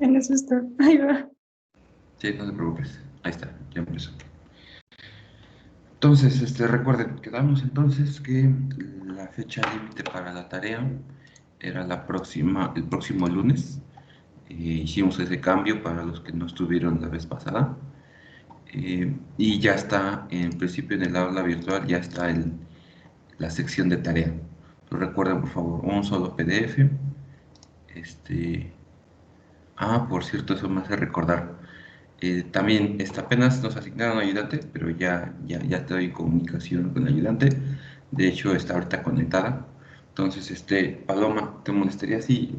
En eso está. Ahí va. Sí, no te preocupes. Ahí está, ya empezó. Entonces, recuerden, quedamos entonces que la fecha límite para la tarea era el próximo lunes. Hicimos ese cambio para los que no estuvieron la vez pasada. Y ya está, en principio en el aula virtual, ya está la sección de tarea. Recuerden, por favor, un solo PDF. Este, por cierto, eso me hace recordar. También apenas nos asignaron ayudante, pero ya estoy en comunicación con el ayudante. De hecho, está ahorita conectada. Entonces, Paloma, ¿te molestaría si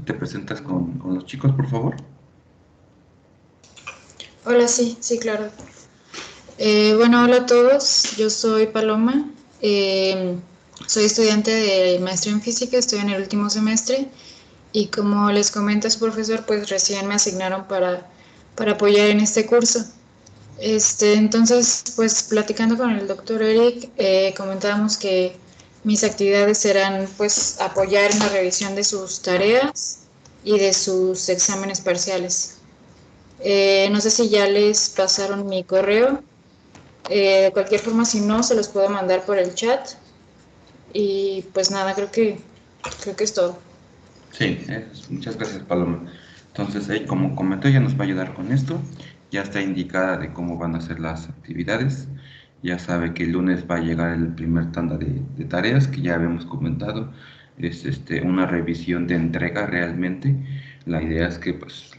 te presentas con los chicos, por favor? Hola, sí, sí, claro. Bueno, hola a todos, yo soy Paloma, soy estudiante de maestría en física, estoy en el último semestre y como les comenta su profesor, pues recién me asignaron para apoyar en este curso. Entonces, pues platicando con el doctor Eric, comentábamos que mis actividades serán pues apoyar en la revisión de sus tareas y de sus exámenes parciales. No sé si ya les pasaron mi correo. De cualquier forma, si no, se los puedo mandar por el chat. Y pues nada, creo que es todo. Sí, muchas gracias, Paloma. Entonces, ahí, como comentó, ella nos va a ayudar con esto. Ya está indicada de cómo van a ser las actividades. Ya sabe que el lunes va a llegar el primer tanda de tareas que ya habíamos comentado. Es una revisión de entrega realmente. La idea es que pues,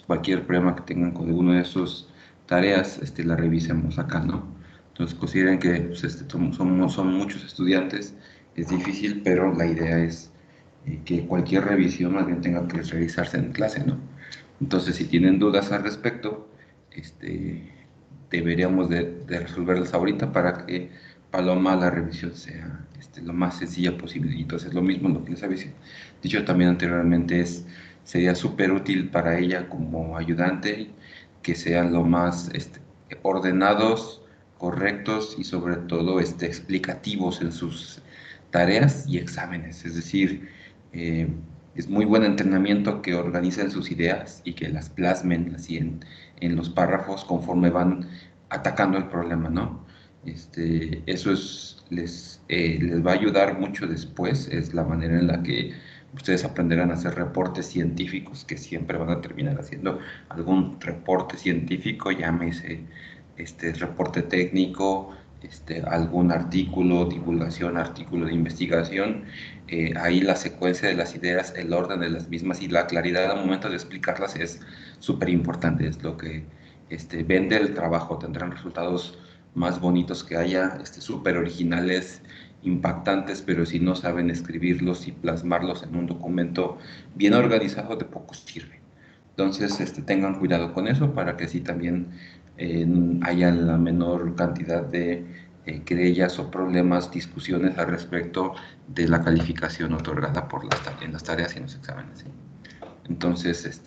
cualquier problema que tengan con alguno de esos tareas la revisemos acá, ¿no? Entonces, consideren que pues, son muchos estudiantes. Es difícil, pero la idea es que cualquier revisión más bien tenga que realizarse en clase, ¿no? Entonces, si tienen dudas al respecto, deberíamos de resolverlas ahorita para que Paloma la revisión sea lo más sencilla posible. Y entonces, lo mismo lo que les había dicho también anteriormente sería súper útil para ella como ayudante que sean lo más ordenados, correctos y sobre todo explicativos en sus tareas y exámenes. Es decir, eh, es muy buen entrenamiento que organicen sus ideas y que las plasmen así en los párrafos conforme van atacando el problema, ¿no? Eso les va a ayudar mucho después, es la manera en la que ustedes aprenderán a hacer reportes científicos, que siempre van a terminar haciendo algún reporte científico, llámese reporte técnico, algún artículo, divulgación, artículo de investigación. Ahí la secuencia de las ideas, el orden de las mismas y la claridad al momento de explicarlas es súper importante, es lo que vende el trabajo, tendrán resultados más bonitos que haya, súper originales, impactantes, pero si no saben escribirlos y plasmarlos en un documento bien organizado, de poco sirve. Entonces, tengan cuidado con eso para que así también haya la menor cantidad de querellas o problemas, discusiones al respecto de la calificación otorgada en las tareas y en los exámenes, ¿sí? Entonces,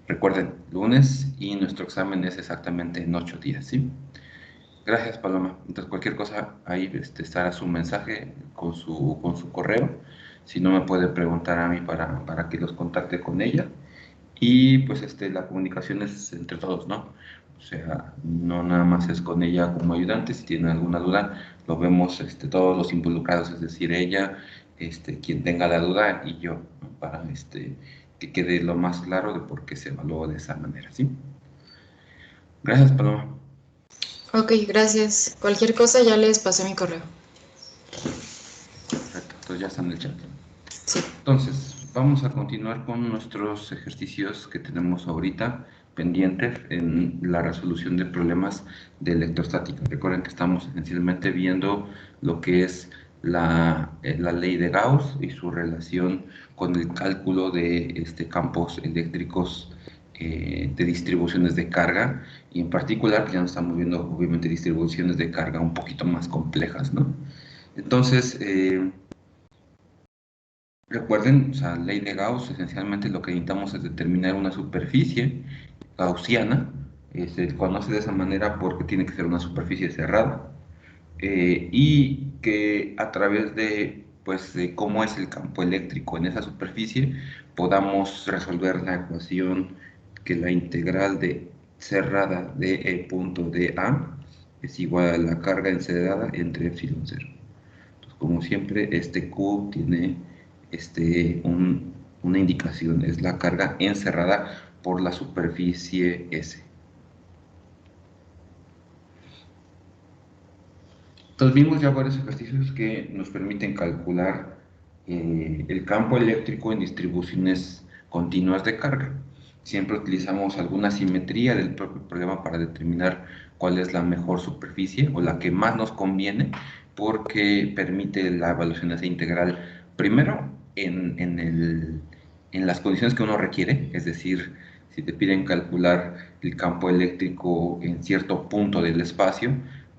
recuerden, lunes y nuestro examen es exactamente en 8 días, ¿sí? Gracias, Paloma. Entonces, cualquier cosa, ahí estará su mensaje con su correo. Si no, me puede preguntar a mí para que los contacte con ella. Y pues la comunicación es entre todos, ¿no? O sea, no nada más es con ella como ayudante, si tiene alguna duda, lo vemos todos los involucrados, es decir, ella, quien tenga la duda y yo, ¿no? Para que quede lo más claro de por qué se evaluó de esa manera, ¿sí? Gracias, Paloma. Ok, gracias. Cualquier cosa ya les pasé mi correo. Perfecto, entonces ya está en el chat. Sí. Entonces, vamos a continuar con nuestros ejercicios que tenemos ahorita pendientes en la resolución de problemas de electrostática. Recuerden que estamos esencialmente viendo lo que es la ley de Gauss y su relación con el cálculo de campos eléctricos de distribuciones de carga y en particular ya nos estamos viendo obviamente distribuciones de carga un poquito más complejas, ¿no? Entonces, recuerden, o sea, ley de Gauss, esencialmente lo que necesitamos es determinar una superficie gaussiana, se conoce de esa manera porque tiene que ser una superficie cerrada, y que a través de pues de cómo es el campo eléctrico en esa superficie, podamos resolver la ecuación que la integral de cerrada de E punto de A es igual a la carga encerrada entre epsilon 0. Entonces, como siempre, este Q tiene una indicación, es la carga encerrada por la superficie S. Entonces vimos ya varios ejercicios que nos permiten calcular el campo eléctrico en distribuciones continuas de carga. Siempre utilizamos alguna simetría del propio problema para determinar cuál es la mejor superficie o la que más nos conviene, porque permite la evaluación de esa integral primero en las condiciones que uno requiere, es decir, si te piden calcular el campo eléctrico en cierto punto del espacio,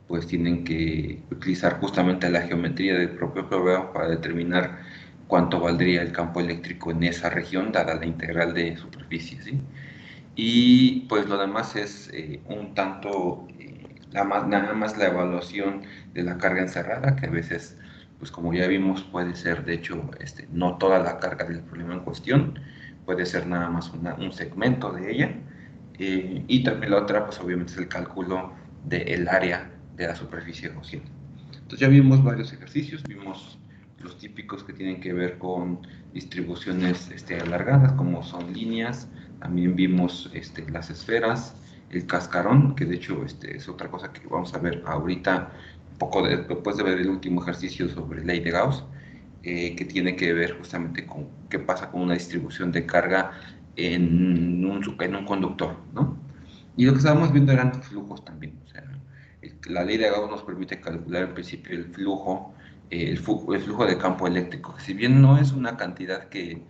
pues tienen que utilizar justamente la geometría del propio programa para determinar cuánto valdría el campo eléctrico en esa región, dada la integral de superficie, ¿sí? Y pues lo demás es un tanto, nada más la evaluación de la carga encerrada, que a veces, pues como ya vimos, puede ser, de hecho, no toda la carga del problema en cuestión, puede ser nada más un segmento de ella. Y también la otra, pues obviamente es el cálculo del área de la superficie gaussiana. Entonces ya vimos varios ejercicios, vimos los típicos que tienen que ver con distribuciones alargadas, como son líneas, también vimos las esferas, el cascarón, que de hecho es otra cosa que vamos a ver ahorita, un poco después de ver el último ejercicio sobre ley de Gauss, que tiene que ver justamente con qué pasa con una distribución de carga en un conductor, ¿no? Y lo que estábamos viendo eran flujos también, o sea, la ley de Gauss nos permite calcular en principio el flujo, el flujo de campo eléctrico, que si bien no es una cantidad que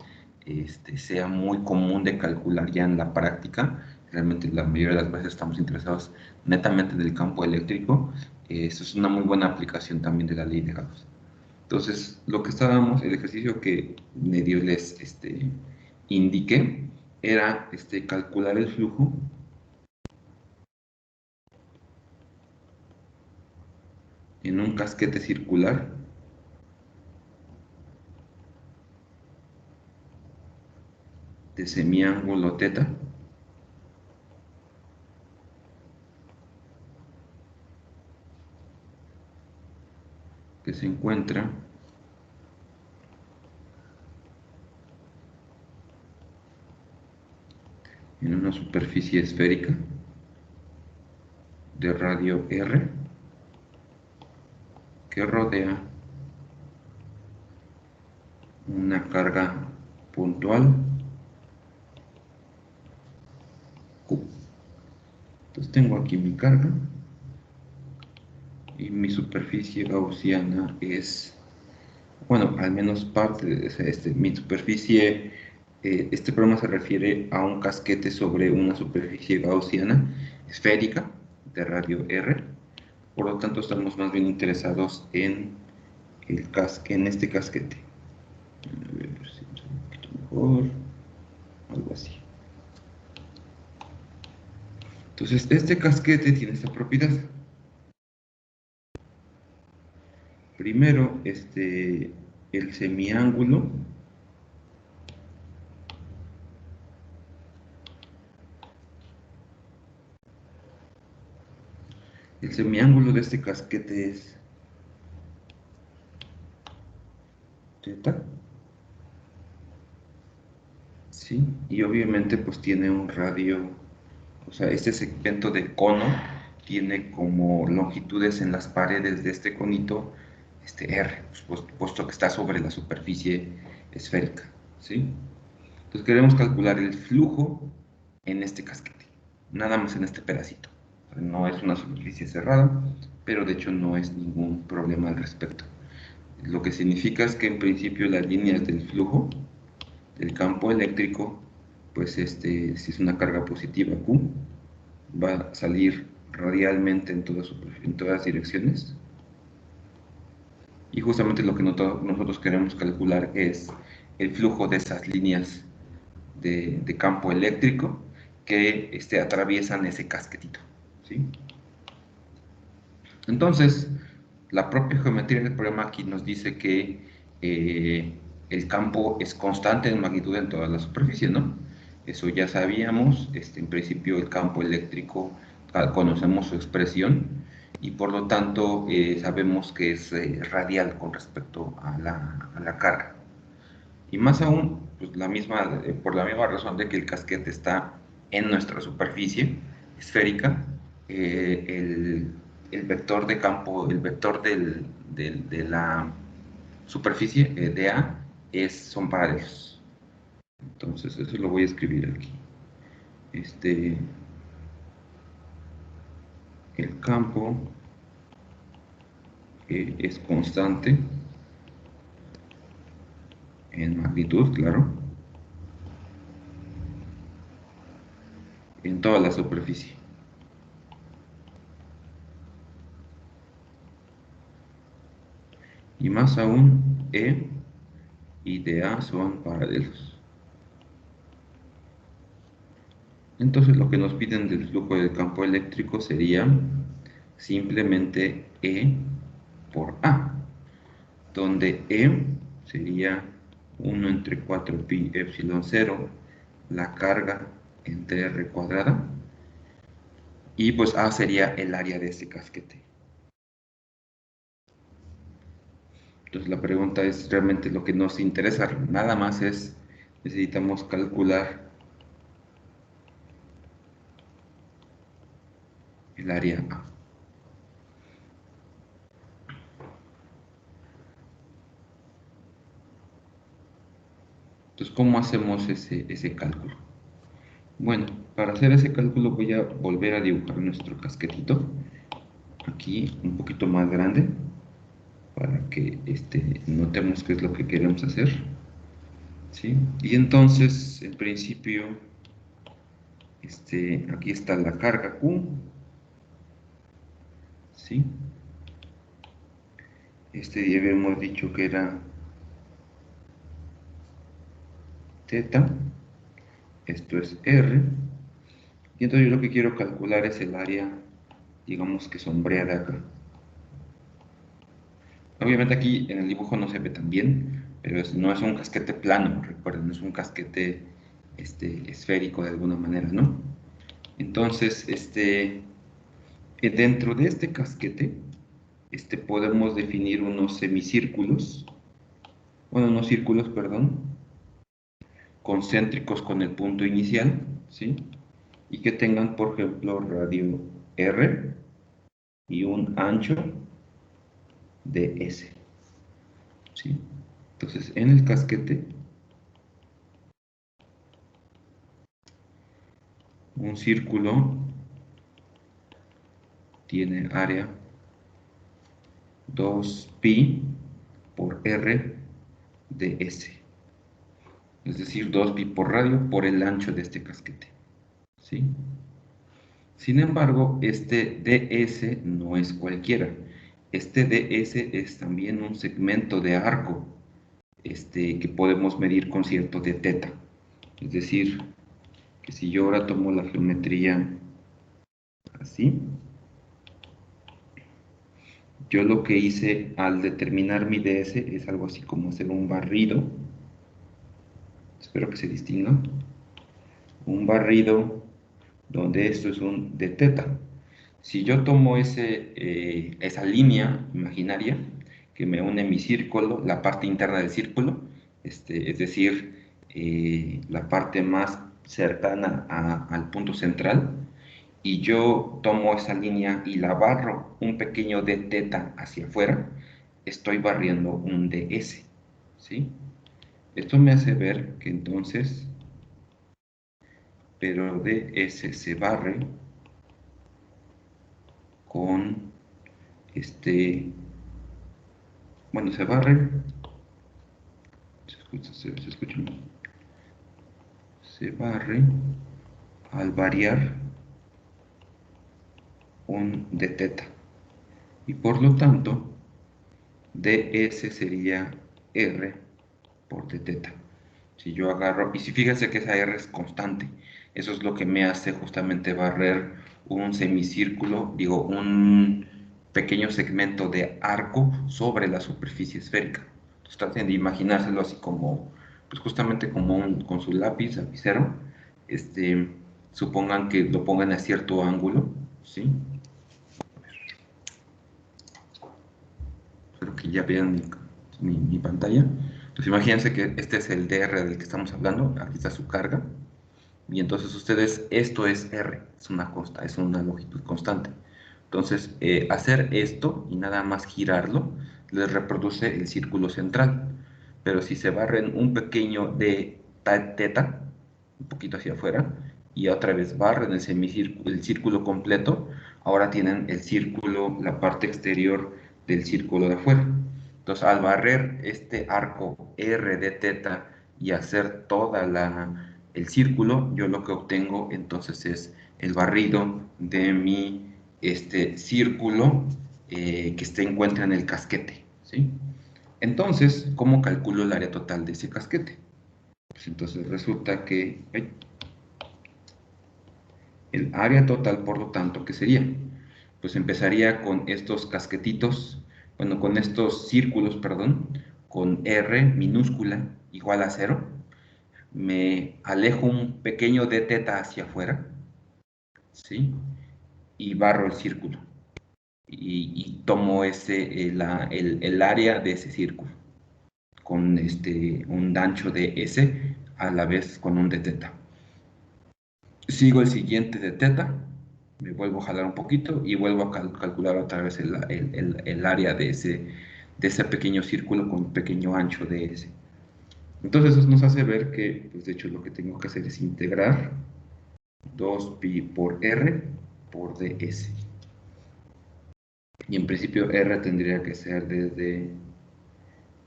sea muy común de calcular ya en la práctica, realmente la mayoría de las veces estamos interesados netamente del campo eléctrico, eso es una muy buena aplicación también de la ley de Gauss. Entonces, lo que estábamos, el ejercicio que medio les indiqué, era calcular el flujo en un casquete circular de semiángulo teta que se encuentra en una superficie esférica de radio R que rodea una carga puntual Q. Entonces tengo aquí mi carga y mi superficie gaussiana es, bueno, al menos parte de mi superficie, este problema se refiere a un casquete sobre una superficie gaussiana esférica de radio R, por lo tanto estamos más bien interesados en en este casquete. A ver si es un poquito mejor, algo así. Entonces, este casquete tiene esta propiedad. Primero, el semiángulo de este casquete es teta, ¿sí? Y obviamente pues tiene un radio, o sea, este segmento de cono tiene como longitudes en las paredes de este conito, R, puesto que está sobre la superficie esférica, ¿sí? Entonces queremos calcular el flujo en este casquete, nada más en este pedacito. No es una superficie cerrada, pero de hecho no es ningún problema al respecto. Lo que significa es que en principio las líneas del flujo del campo eléctrico, pues si es una carga positiva Q, va a salir radialmente en todas direcciones. Y justamente lo que nosotros queremos calcular es el flujo de esas líneas de campo eléctrico que atraviesan ese casquetito, ¿sí? Entonces, la propia geometría del problema aquí nos dice que el campo es constante en magnitud en toda la superficie, ¿no? Eso ya sabíamos. En principio el campo eléctrico, conocemos su expresión y por lo tanto sabemos que es radial con respecto a la carga. Y más aún, pues por la misma razón de que el casquete está en nuestra superficie esférica, el vector de campo, el vector de la superficie, dA, son paralelos. Entonces, eso lo voy a escribir aquí. El campo es constante en magnitud, claro, en toda la superficie. Y más aún, E y dA son paralelos. Entonces lo que nos piden del flujo del campo eléctrico sería simplemente E por A, donde E sería 1 entre 4 pi epsilon 0, la carga entre R cuadrada, y pues A sería el área de este casquete. Entonces la pregunta es realmente lo que nos interesa, nada más necesitamos calcular el área A. Entonces, ¿cómo hacemos ese cálculo? Bueno, para hacer ese cálculo voy a volver a dibujar nuestro casquetito, aquí un poquito más grande, para que notemos qué es lo que queremos hacer, ¿sí? Y entonces, en principio, aquí está la carga Q, ¿sí? Ya habíamos dicho que era teta, esto es R, y entonces yo lo que quiero calcular es el área, digamos que sombreada acá. Obviamente aquí en el dibujo no se ve tan bien, pero no es un casquete plano, recuerden, es un casquete esférico de alguna manera, ¿no? Entonces, dentro de este casquete, podemos definir unos semicírculos, bueno, unos círculos, perdón, concéntricos con el punto inicial, ¿sí? Y que tengan, por ejemplo, radio R y un ancho de S, ¿sí? Entonces, en el casquete, un círculo tiene área 2pi por R de S, es decir, 2pi por radio por el ancho de este casquete, ¿sí? Sin embargo, este ds no es cualquiera. Este ds es también un segmento de arco que podemos medir con cierto de teta. Es decir, que si yo ahora tomo la geometría así, yo lo que hice al determinar mi ds es algo así como hacer un barrido. Espero que se distinga. Un barrido donde esto es un de teta. Si yo tomo esa línea imaginaria que me une mi círculo, la parte interna del círculo, es decir, la parte más cercana al punto central, y yo tomo esa línea y la barro un pequeño d teta hacia afuera, estoy barriendo un ds, ¿sí? Esto me hace ver que entonces, pero ds se barre con bueno, se barre, se escucha mal, se barre al variar un de teta, y por lo tanto ds sería r por d teta. Si yo agarro, y si fíjense que esa r es constante, eso es lo que me hace justamente barrer un semicírculo, digo, un pequeño segmento de arco sobre la superficie esférica. Entonces, traten de imaginárselo así como, pues justamente como con su lapicero, supongan que lo pongan a cierto ángulo, ¿sí? Espero que ya vean mi pantalla. Entonces imagínense que este es el DR del que estamos hablando, aquí está su carga, y entonces ustedes, esto es R, es una consta, es una longitud constante. Entonces, hacer esto y nada más girarlo, les reproduce el círculo central. Pero si se barren un pequeño de teta, un poquito hacia afuera, y otra vez barren el círculo completo, ahora tienen el círculo, la parte exterior del círculo de afuera. Entonces, al barrer este arco R de teta y hacer toda el círculo, yo lo que obtengo entonces es el barrido de mi círculo que se encuentra en el casquete, ¿sí? Entonces, ¿cómo calculo el área total de ese casquete? Pues entonces resulta que el área total, por lo tanto, ¿qué sería? Pues empezaría con estos casquetitos, bueno, con estos círculos, perdón, con R minúscula igual a 0. Me alejo un pequeño de teta hacia afuera, ¿sí? Y barro el círculo. Y tomo el área de ese círculo, con un ancho de S a la vez con un de teta. Sigo el siguiente de teta, me vuelvo a jalar un poquito y vuelvo a calcular otra vez el área de ese pequeño círculo con pequeño ancho de S. Entonces eso nos hace ver que, pues de hecho lo que tengo que hacer es integrar 2pi por R por ds. Y en principio R tendría que ser desde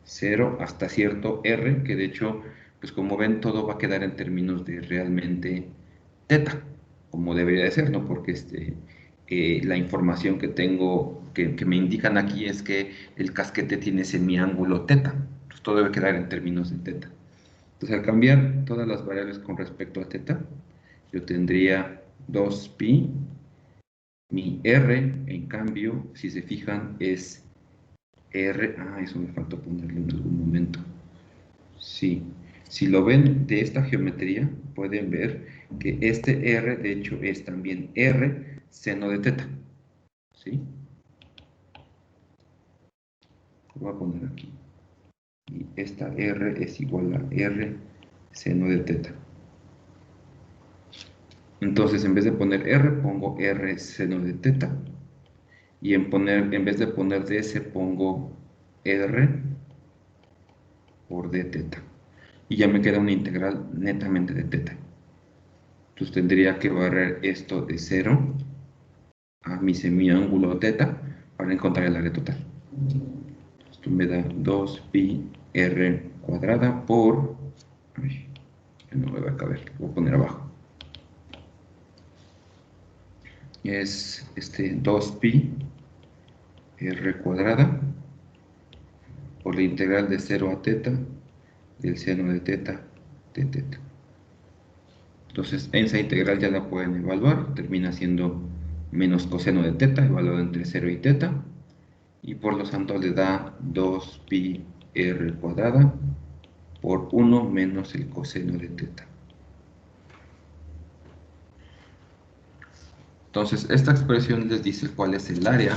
0 hasta cierto R, que de hecho, pues como ven, todo va a quedar en términos de realmente teta, como debería de ser, ¿no? Porque la información que tengo, que me indican aquí es que el casquete tiene semiángulo teta, pues todo debe quedar en términos de teta. Entonces, al cambiar todas las variables con respecto a teta, yo tendría 2pi, mi R, en cambio, si se fijan, es R, eso me faltó ponerlo en algún momento. Sí, si lo ven de esta geometría, pueden ver que este R, de hecho, es también R seno de teta. ¿Sí? Lo voy a poner aquí. Y esta R es igual a R seno de teta. Entonces, en vez de poner R, pongo R seno de teta. Y en vez de poner ds, pongo R por d teta. Y ya me queda una integral netamente de teta. Entonces tendría que barrer esto de 0 a mi semiángulo teta para encontrar el área total. Esto me da 2pi r cuadrada por... Ay, no me va a caber, lo voy a poner abajo. Es 2pi r cuadrada por la integral de 0 a teta del seno de teta de teta. Entonces, esa integral ya la pueden evaluar, termina siendo menos coseno de teta, evaluado entre 0 y teta, y por lo tanto le da 2pi r cuadrada por 1 menos el coseno de teta. Entonces, esta expresión les dice cuál es el área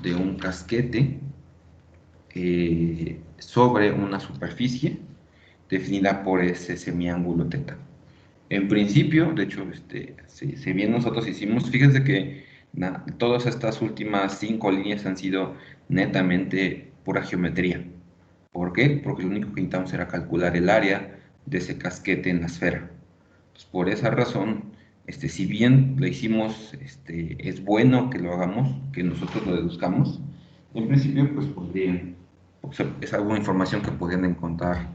de un casquete sobre una superficie definida por ese semiángulo teta. En principio, de hecho, si bien nosotros hicimos, fíjense que todas estas últimas 5 líneas han sido netamente pura geometría. ¿Por qué? Porque lo único que intentamos era calcular el área de ese casquete en la esfera. Entonces, por esa razón, si bien lo hicimos, es bueno que lo hagamos, que nosotros lo deduzcamos, en principio, pues es alguna información que podrían encontrar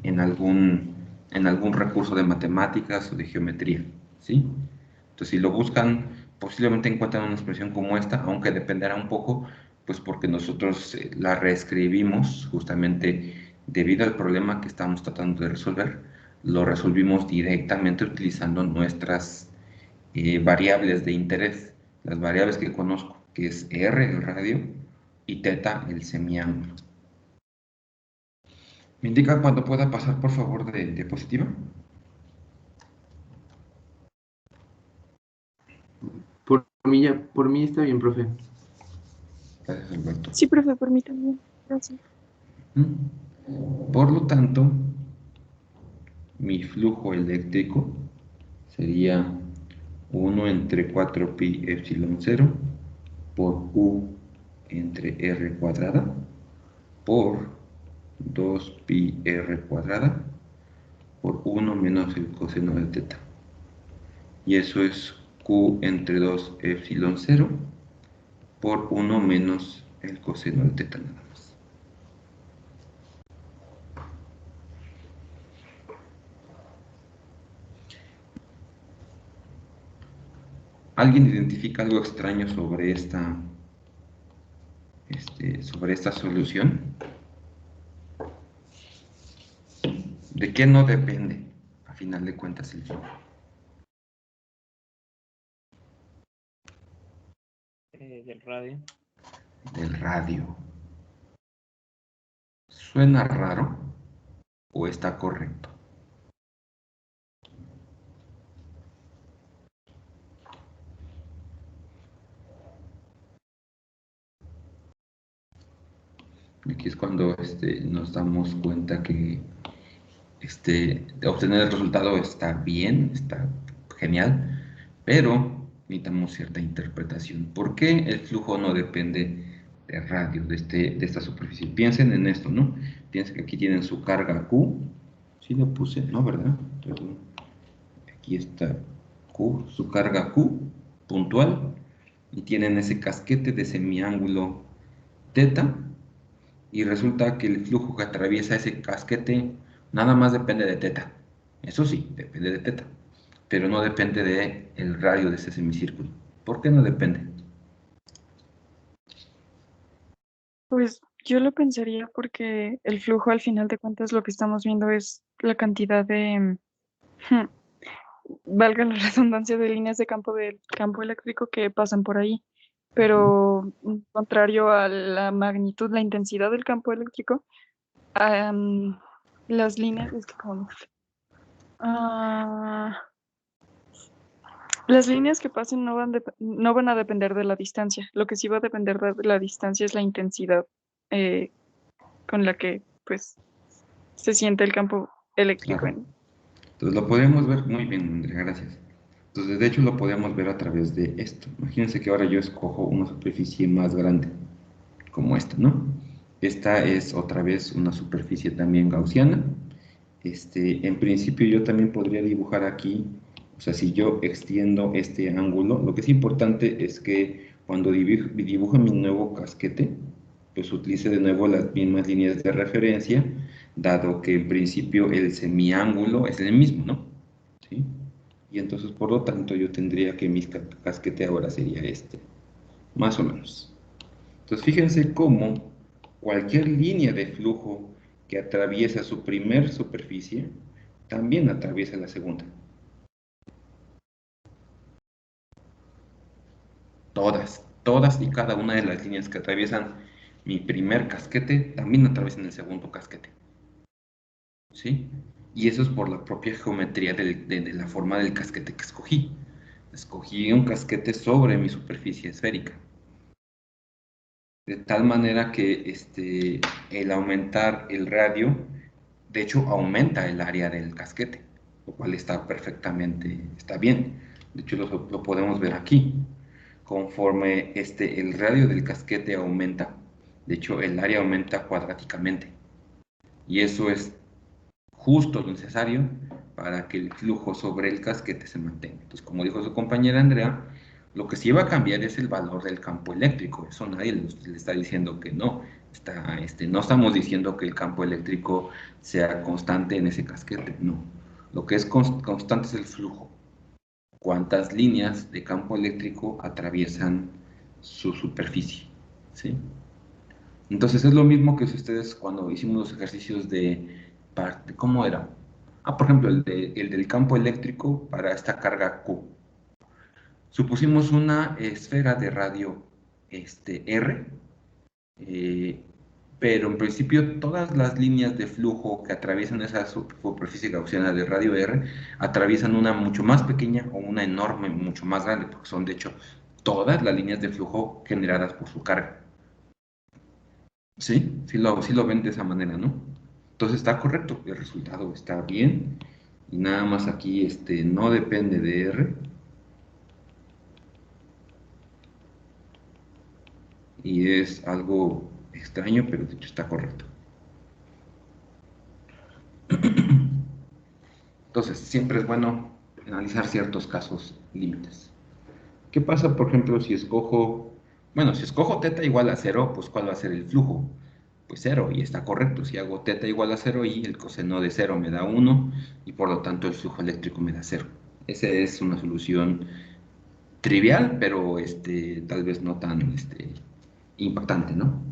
en algún recurso de matemáticas o de geometría, ¿sí? Entonces, si lo buscan, posiblemente encuentran una expresión como esta, aunque dependerá un poco, pues porque nosotros la reescribimos justamente debido al problema que estamos tratando de resolver, lo resolvimos directamente utilizando nuestras variables de interés, las variables que conozco, que es R, el radio, y teta, el semiángulo. ¿Me indica cuándo pueda pasar, por favor, de diapositiva? Por mí está bien, profe. Gracias, Alberto. Sí, profe, por mí también. Gracias. Por lo tanto, mi flujo eléctrico sería 1 entre 4 pi epsilon 0 por U entre R cuadrada por 2 pi R cuadrada por 1 menos el coseno de teta. Y eso es Q entre 2 epsilon 0 por 1 menos el coseno de teta nada más. ¿Alguien identifica algo extraño sobre esta solución? ¿De qué no depende, a final de cuentas, el flujo? Del radio. Del radio. ¿Suena raro o está correcto? Aquí es cuando nos damos cuenta que obtener el resultado está bien, está genial, pero necesitamos cierta interpretación. ¿Por qué el flujo no depende de radio, de esta superficie? Piensen en esto, ¿no? Piensen que aquí tienen su carga Q. Sí lo puse, ¿no? ¿Verdad? Perdón. Aquí está Q, su carga Q puntual, y tienen ese casquete de semiángulo teta, y resulta que el flujo que atraviesa ese casquete nada más depende de teta. Eso sí, depende de teta, pero no depende del radio de ese semicírculo. ¿Por qué no depende? Pues yo lo pensaría porque el flujo al final de cuentas lo que estamos viendo es la cantidad de, valga la redundancia, de líneas de campo del campo eléctrico que pasan por ahí. Pero contrario a la magnitud, la intensidad del campo eléctrico, las líneas, es que como, las líneas que pasen no van a depender de la distancia. Lo que sí va a depender de la distancia es la intensidad con la que pues se siente el campo eléctrico. Claro. Entonces lo podemos ver muy bien, Andrea, gracias. Entonces, de hecho, lo podemos ver a través de esto. Imagínense que ahora yo escojo una superficie más grande, como esta, ¿no? Esta es otra vez una superficie también gaussiana. En principio yo también podría dibujar aquí, o sea, si yo extiendo este ángulo, lo que es importante es que cuando dibujo mi nuevo casquete, pues utilice de nuevo las mismas líneas de referencia, dado que en principio el semiángulo es el mismo, ¿no? ¿Sí? Y entonces, por lo tanto, yo tendría que mi casquete ahora sería este, más o menos. Entonces, fíjense cómo cualquier línea de flujo que atraviesa su primer superficie, también atraviesa la segunda. Todas y cada una de las líneas que atraviesan mi primer casquete, también atraviesan el segundo casquete. ¿Sí? Y eso es por la propia geometría de la forma del casquete que escogí. Escogí un casquete sobre mi superficie esférica. De tal manera que el aumentar el radio, de hecho, aumenta el área del casquete, lo cual está está bien. De hecho, lo podemos ver aquí. Conforme el radio del casquete aumenta, de hecho, el área aumenta cuadráticamente. Y eso es justo lo necesario para que el flujo sobre el casquete se mantenga. Entonces, como dijo su compañera Andrea, lo que sí va a cambiar es el valor del campo eléctrico. Eso nadie le está diciendo que no. No estamos diciendo que el campo eléctrico sea constante en ese casquete, no. Lo que es constante es el flujo. ¿Cuántas líneas de campo eléctrico atraviesan su superficie? ¿Sí? Entonces es lo mismo que si ustedes cuando hicimos los ejercicios de parte, ¿cómo era? Por ejemplo, el del campo eléctrico para esta carga Q. Supusimos una esfera de radio R, pero en principio todas las líneas de flujo que atraviesan esa superficie gaussiana de radio R atraviesan una mucho más pequeña o una enorme, mucho más grande, porque son de hecho todas las líneas de flujo generadas por su carga. ¿Sí? Sí lo ven de esa manera, ¿no? Entonces está correcto, el resultado está bien, y nada más aquí no depende de R, y es algo extraño, pero de hecho está correcto. Entonces, siempre es bueno analizar ciertos casos límites. ¿Qué pasa, por ejemplo, si escojo, bueno, si escojo θ igual a 0, pues ¿cuál va a ser el flujo? Pues 0, y está correcto. Si hago θ igual a 0 y el coseno de 0 me da 1, y por lo tanto el flujo eléctrico me da 0. Esa es una solución trivial, pero tal vez no tan impactante, ¿no?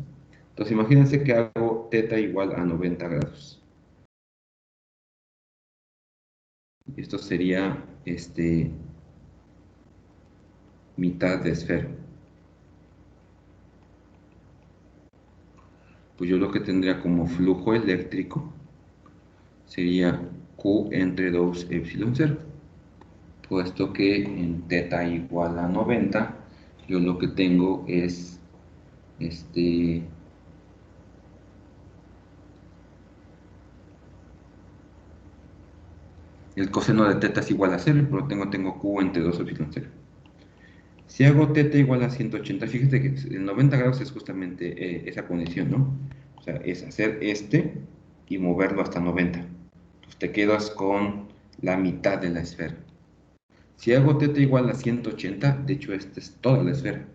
Entonces imagínense que hago θ igual a 90 grados. Esto sería mitad de esfera. Pues yo lo que tendría como flujo eléctrico sería Q entre 2 epsilon 0. Puesto que en θ igual a 90, yo lo que tengo es el coseno de θ es igual a 0, y por lo tanto tengo Q entre 2 epsilon 0. Si hago θ igual a 180, fíjate que el 90 grados es justamente esa condición, ¿no? O sea, es hacer y moverlo hasta 90. Entonces te quedas con la mitad de la esfera. Si hago θ igual a 180, de hecho esta es toda la esfera.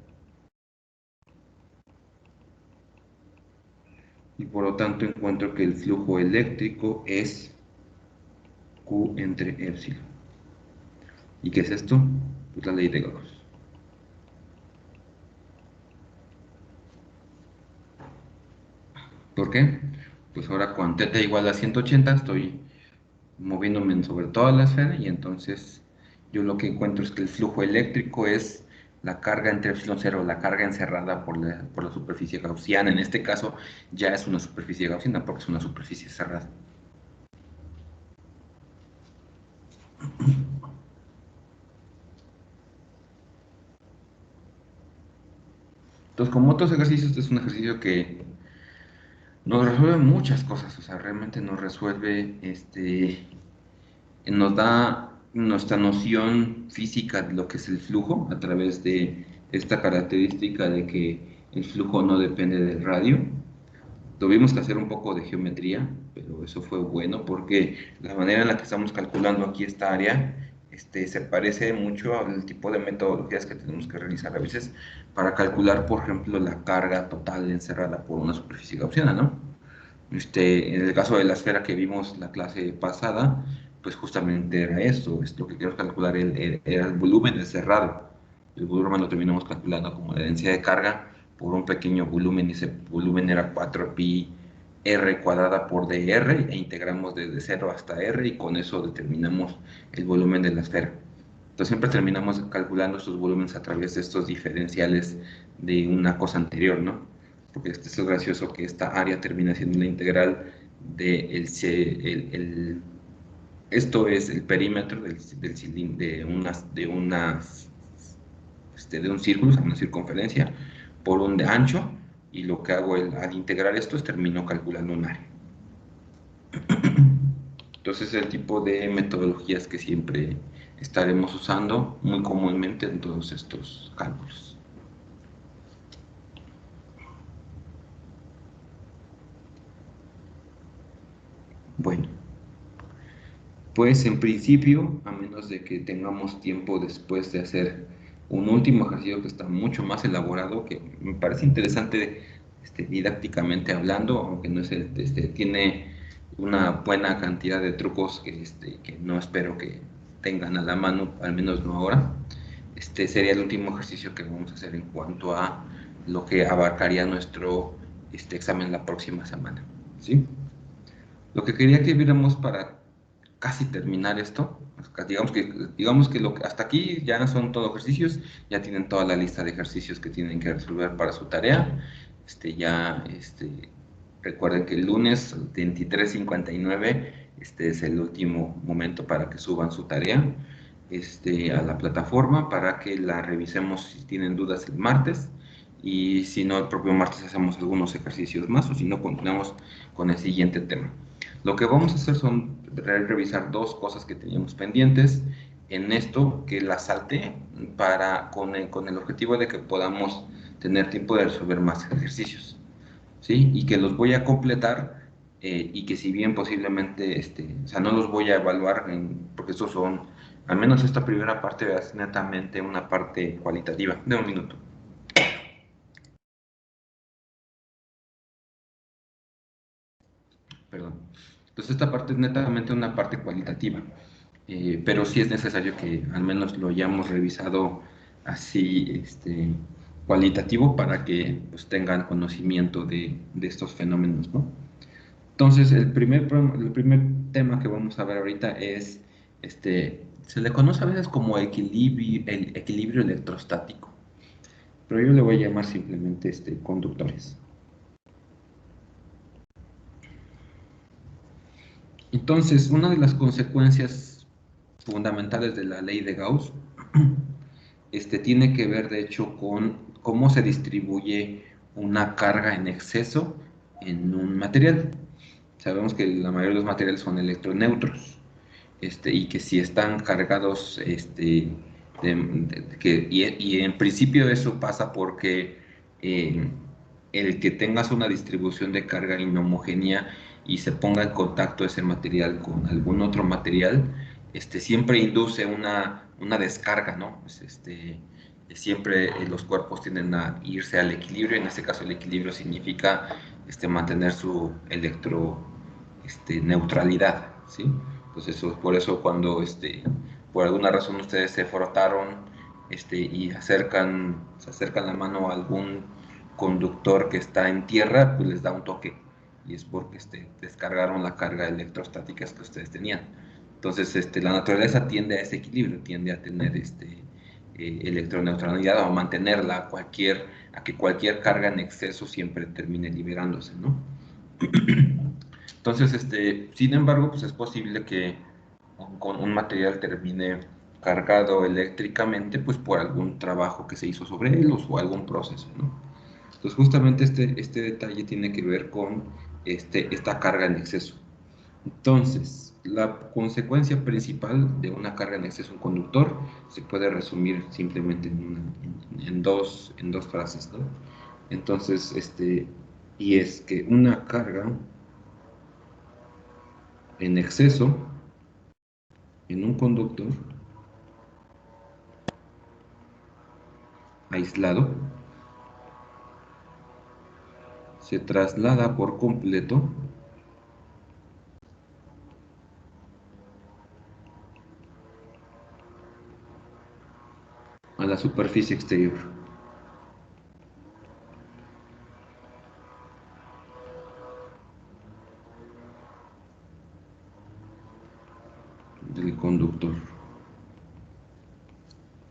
Y por lo tanto encuentro que el flujo eléctrico es Q entre epsilon. ¿Y qué es esto? Pues la ley de Gauss. ¿Por qué? Pues ahora con θ igual a 180 estoy moviéndome sobre toda la esfera, y entonces yo lo que encuentro es que el flujo eléctrico es la carga entre epsilon 0, la carga encerrada por la superficie gaussiana. En este caso ya es una superficie gaussiana porque es una superficie cerrada. Entonces, como otros ejercicios, este es un ejercicio que nos resuelve muchas cosas. O sea, realmente nos resuelve, nos da nuestra noción física de lo que es el flujo a través de esta característica de que el flujo no depende del radio. Tuvimos que hacer un poco de geometría, pero eso fue bueno porque la manera en la que estamos calculando aquí esta área se parece mucho al tipo de metodologías que tenemos que realizar a veces para calcular, por ejemplo, la carga total encerrada por una superficie gaussiana, ¿no? En el caso de la esfera que vimos la clase pasada, pues justamente era esto, lo que queremos calcular era el volumen encerrado. El volumen lo terminamos calculando como la densidad de carga por un pequeño volumen, y ese volumen era 4pi r cuadrada por dr, e integramos desde 0 hasta r, y con eso determinamos el volumen de la esfera. Entonces siempre terminamos calculando estos volúmenes a través de estos diferenciales de una cosa anterior, ¿no? Porque es lo gracioso, que esta área termina siendo la integral de esto es el perímetro de un círculo, una circunferencia, por un de ancho, y lo que hago al integrar esto es termino calculando un área. Entonces es el tipo de metodologías que siempre estaremos usando muy comúnmente en todos estos cálculos. Bueno, pues en principio, a menos de que tengamos tiempo después de hacer un último ejercicio que está mucho más elaborado, que me parece interesante didácticamente hablando, aunque no es tiene una buena cantidad de trucos que no espero que tengan a la mano, al menos no ahora. Sería el último ejercicio que vamos a hacer en cuanto a lo que abarcaría nuestro examen la próxima semana, ¿sí? Lo que quería que viéramos para casi terminar esto, digamos que hasta aquí ya son todos ejercicios, ya tienen toda la lista de ejercicios que tienen que resolver para su tarea, Recuerden que el lunes 23:59 es el último momento para que suban su tarea a la plataforma para que la revisemos si tienen dudas el martes, y si no, el propio martes hacemos algunos ejercicios más, o si no, continuamos con el siguiente tema. Lo que vamos a hacer son revisar dos cosas que teníamos pendientes en esto, que las salté con el objetivo de que podamos tener tiempo de resolver más ejercicios, ¿sí? Y que los voy a completar, y que si bien posiblemente, o sea, no los voy a evaluar, porque estos son, al menos esta primera parte es netamente una parte cualitativa. De un minuto. Perdón. Entonces esta parte es netamente una parte cualitativa, pero sí es necesario que al menos lo hayamos revisado así, cualitativo, para que pues tengan conocimiento de estos fenómenos, ¿no? Entonces, el primer tema que vamos a ver ahorita es, se le conoce a veces como el equilibrio electrostático, pero yo le voy a llamar simplemente conductores. Entonces, una de las consecuencias fundamentales de la ley de Gauss tiene que ver, de hecho, con cómo se distribuye una carga en exceso en un material. Sabemos que la mayoría de los materiales son electroneutros, y que si están cargados, y en principio eso pasa porque el que tengas una distribución de carga inhomogénea y se ponga en contacto ese material con algún otro material, siempre induce una descarga, ¿no? Pues, siempre los cuerpos tienden a irse al equilibrio. En este caso el equilibrio significa mantener su neutralidad, ¿sí? Entonces, por eso cuando por alguna razón ustedes se frotaron y se acercan la mano a algún conductor que está en tierra, pues les da un toque, y es porque descargaron la carga electrostática que ustedes tenían. Entonces, la naturaleza tiende a ese equilibrio, tiende a tener electroneutralidad, o a mantenerla, a que cualquier carga en exceso siempre termine liberándose, ¿no? Entonces, sin embargo, pues es posible que con un material termine cargado eléctricamente, pues por algún trabajo que se hizo sobre él, o algún proceso, ¿no? Entonces, justamente este detalle tiene que ver con esta carga en exceso. Entonces, la consecuencia principal de una carga en exceso en un conductor se puede resumir simplemente en dos frases, ¿no? Entonces, y es que una carga en exceso en un conductor aislado se traslada por completo a la superficie exterior. Del conductor.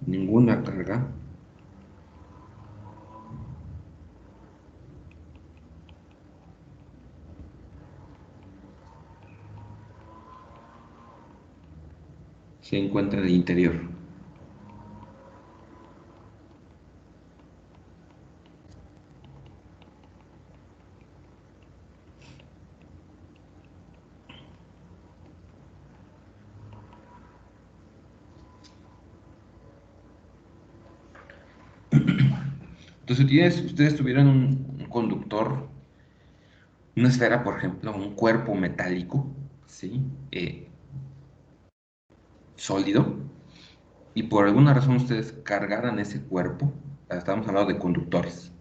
Ninguna carga se encuentra en el interior. Entonces, si ustedes tuvieran un conductor, una esfera, por ejemplo, un cuerpo metálico, ¿sí? Sólido, y por alguna razón ustedes cargaran ese cuerpo, estamos hablando de conductores,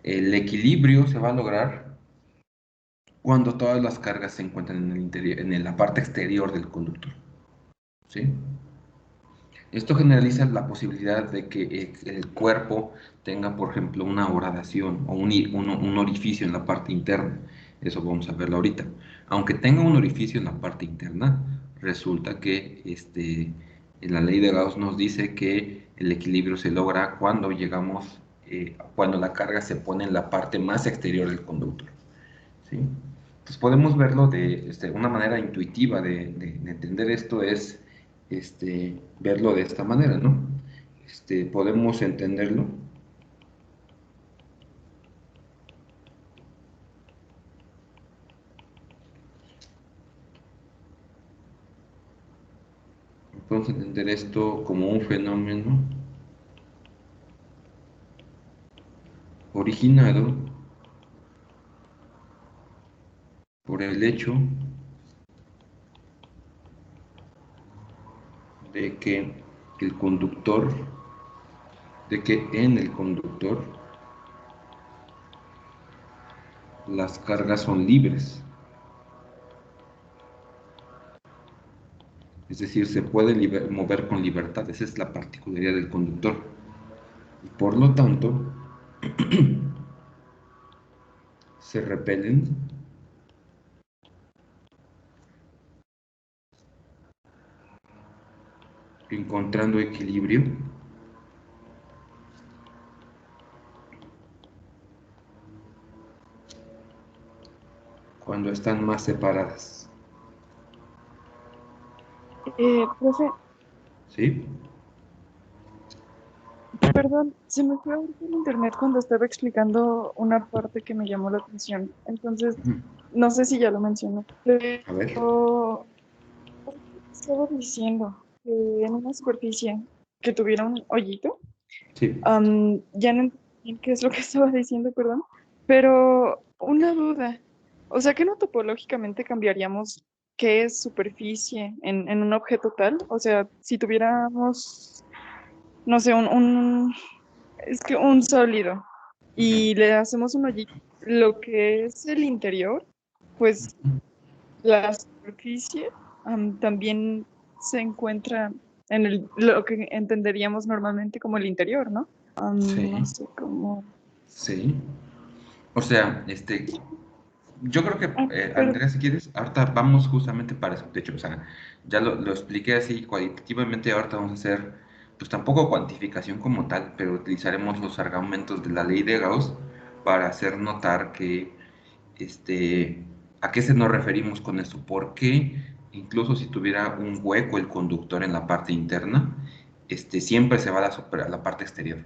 el equilibrio se va a lograr cuando todas las cargas se encuentran en el interior, en la parte exterior del conductor, ¿sí? Esto generaliza la posibilidad de que el cuerpo tenga, por ejemplo, una horadación o un orificio en la parte interna. Eso vamos a verlo ahorita. Aunque tenga un orificio en la parte interna, resulta que en la ley de Gauss nos dice que el equilibrio se logra cuando cuando la carga se pone en la parte más exterior del conductor, ¿sí? Entonces podemos verlo de una manera intuitiva de entender esto es verlo de esta manera, ¿no? Podemos entenderlo. Podemos entender esto como un fenómeno originado por el hecho de que el conductor, de que en el conductor las cargas son libres. Es decir, se puede mover con libertad. Esa es la particularidad del conductor. Y por lo tanto, se repelen encontrando equilibrio cuando están más separadas. Profe, ¿Sí? perdón, se me fue ahorita el internet cuando estaba explicando una parte que me llamó la atención. Entonces, no sé si ya lo mencionó, A ver. pero estaba diciendo que en una superficie que tuviera un hoyito, Sí. ya no entendí qué es lo que estaba diciendo, perdón, pero una duda. O sea, que no topológicamente cambiaríamos qué es superficie en un objeto tal. O sea, si tuviéramos, no sé, es que un sólido y le hacemos un hoyito, lo que es el interior, pues la superficie también se encuentra en lo que entenderíamos normalmente como el interior, ¿no? Sí. No sé cómo. Sí. O sea, yo creo que, Pero, Andrea, si quieres, ahorita vamos justamente para eso. De hecho, o sea, ya lo expliqué así cualitativamente, ahorita vamos a hacer, pues tampoco cuantificación como tal, pero utilizaremos los argumentos de la ley de Gauss para hacer notar que, a qué se nos referimos con esto, porque incluso si tuviera un hueco el conductor en la parte interna, siempre se va a a la parte exterior.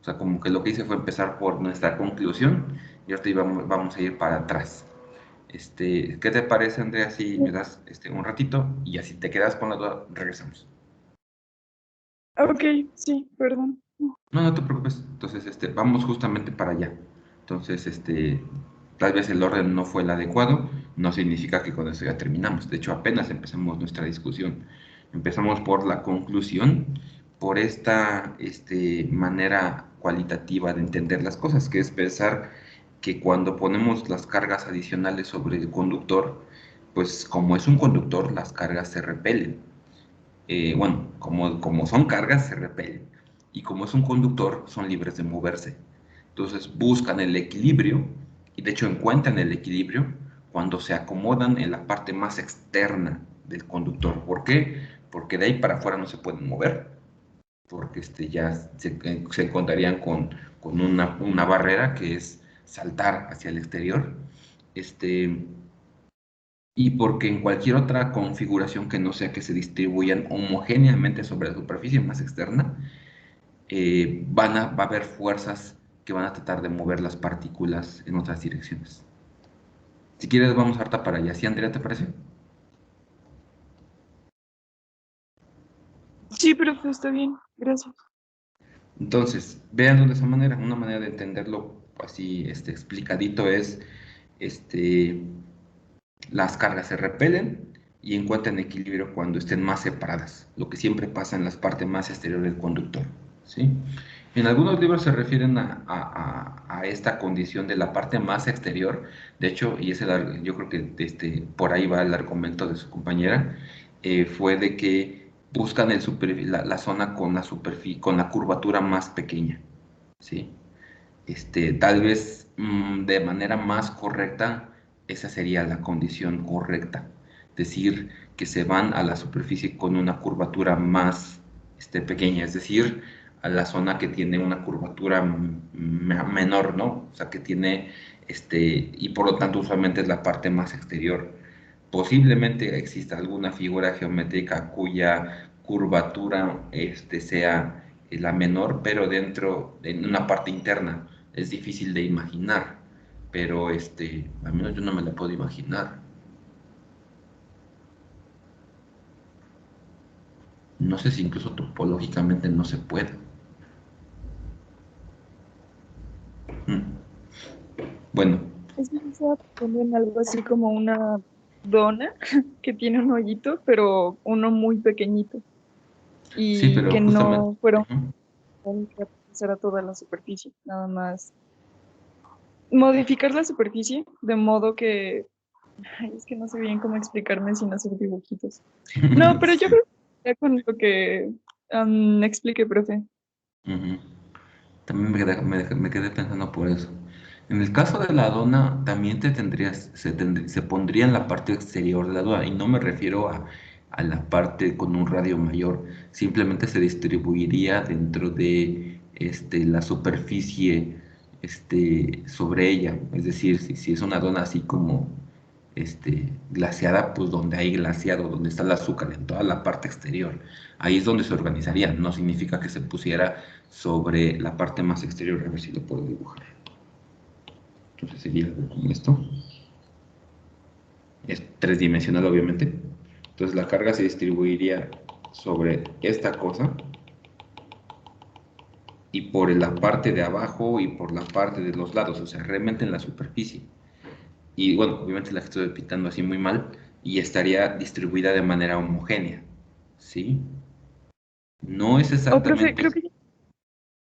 O sea, como que lo que hice fue empezar por nuestra conclusión y ahorita vamos a ir para atrás. ¿Qué te parece, Andrea, si me das un ratito y así te quedas con la duda, regresamos? ok, sí, perdón. No, no te preocupes. Entonces, vamos justamente para allá. Entonces, tal vez el orden no fue el adecuado, no significa que con eso ya terminamos. De hecho, apenas empezamos nuestra discusión. Empezamos por la conclusión, por esta, manera cualitativa de entender las cosas, que es pensar que cuando ponemos las cargas adicionales sobre el conductor, pues como es un conductor, las cargas se repelen. Bueno, como son cargas, se repelen. Y como es un conductor, son libres de moverse. Entonces buscan el equilibrio, y de hecho encuentran el equilibrio cuando se acomodan en la parte más externa del conductor. ¿Por qué? Porque de ahí para afuera no se pueden mover, porque ya se encontrarían con una barrera que es saltar hacia el exterior. Este, y porque en cualquier otra configuración que no sea que se distribuyan homogéneamente sobre la superficie más externa, va a haber fuerzas que van a tratar de mover las partículas en otras direcciones. Si quieres, vamos harta para allá. ¿Sí, Andrea, te parece? Sí, profe, está bien, gracias. Entonces, véanlo de esa manera. Una manera de entenderlo así explicadito es, este, las cargas se repelen y encuentran equilibrio cuando estén más separadas, lo que siempre pasa en las partes más exteriores del conductor, ¿sí? En algunos libros se refieren a esta condición de la parte más exterior. De hecho, y yo creo que por ahí va el argumento de su compañera, fue de que buscan la zona con con la curvatura más pequeña, ¿sí? Tal vez de manera más correcta, esa sería la condición correcta. Decir que se van a la superficie con una curvatura más pequeña, es decir, a la zona que tiene una curvatura menor, ¿no? O sea, que tiene y por lo tanto usualmente es la parte más exterior. Posiblemente exista alguna figura geométrica cuya curvatura sea la menor, pero dentro, en una parte interna, es difícil de imaginar, pero al menos yo no me la puedo imaginar. No sé si incluso topológicamente no se puede. Bueno, Es que se ponen algo así como una dona que tiene un hoyito, pero uno muy pequeñito sí, y pero que justamente, no fueron ujú. que será toda la superficie, nada más modificar la superficie de modo que, ay, es que no sé bien cómo explicarme sin hacer dibujitos. No, pero yo Sí. creo que ya con lo que explique, profe. Ujú. También me quedé pensando por eso. En el caso de la dona, también se pondría en la parte exterior de la dona, y no me refiero a la parte con un radio mayor, simplemente se distribuiría dentro de la superficie sobre ella. Es decir, si es una dona así como glaseada, pues donde hay glaseado, donde está el azúcar, en toda la parte exterior. Ahí es donde se organizaría, no significa que se pusiera sobre la parte más exterior. A ver si lo puedo dibujar. Entonces sería algo como esto. Es tridimensional, obviamente. Entonces la carga se distribuiría sobre esta cosa y por la parte de abajo y por la parte de los lados, o sea, realmente en la superficie. Y bueno, obviamente la estoy pintando así muy mal y estaría distribuida de manera homogénea, ¿sí? No es O profe, creo exactamente... que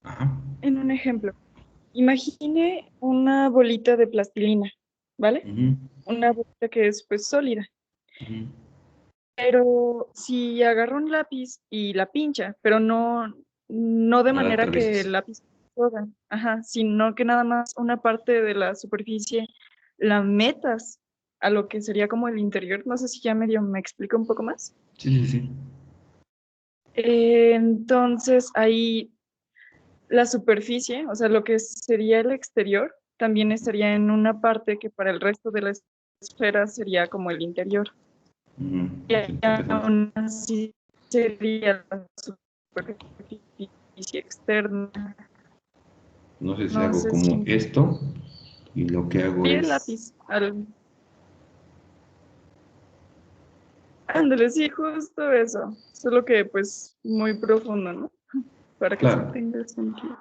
Ajá. en un ejemplo, imagine una bolita de plastilina, ¿vale? Ujú, Una bolita que es pues sólida. ujú. Pero si agarra un lápiz y la pincha, pero no de No la manera que atravieses. el lápiz toda, ajá, sino que nada más una parte de la superficie la metas a lo que sería como el interior. No sé si ya medio me explico un poco más. Sí, sí, sí. Entonces ahí la superficie, o sea, lo que sería el exterior, también estaría en una parte que para el resto de la esfera sería como el interior. Ujú, Y sí, interesante. aún así sería la superficie externa. No sé si No hago sé como si esto y lo que hago y el es, lápiz. Ándale, sí, justo eso. Solo que pues muy profundo, ¿no? Para que sí claro, tenga sentido.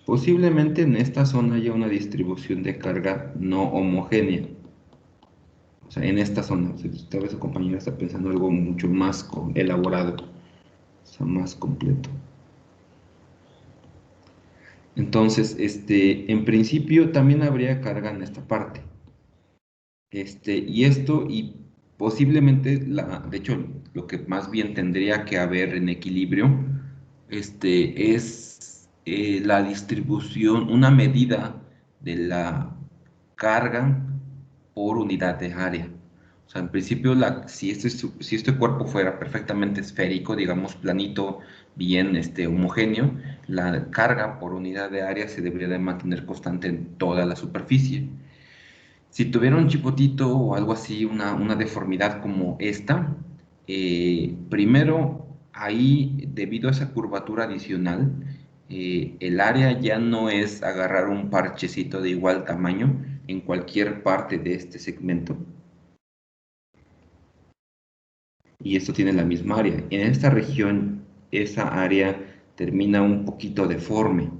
posiblemente en esta zona haya una distribución de carga no homogénea. O sea, en esta zona, o sea, tal vez su compañera está pensando algo mucho más elaborado, o sea, más completo. Entonces, en principio también habría carga en esta parte. Y posiblemente, de hecho, lo que más bien tendría que haber en equilibrio, es la distribución, una medida de la carga por unidad de área. O sea, en principio, si este cuerpo fuera perfectamente esférico, digamos planito, bien homogéneo, la carga por unidad de área se debería de mantener constante en toda la superficie. Si tuviera un chipotito o algo así, una deformidad como esta, primero ahí, debido a esa curvatura adicional, el área ya no es agarrar un parchecito de igual tamaño en cualquier parte de este segmento, y esto tiene la misma área. En esta región, esa área termina un poquito deforme,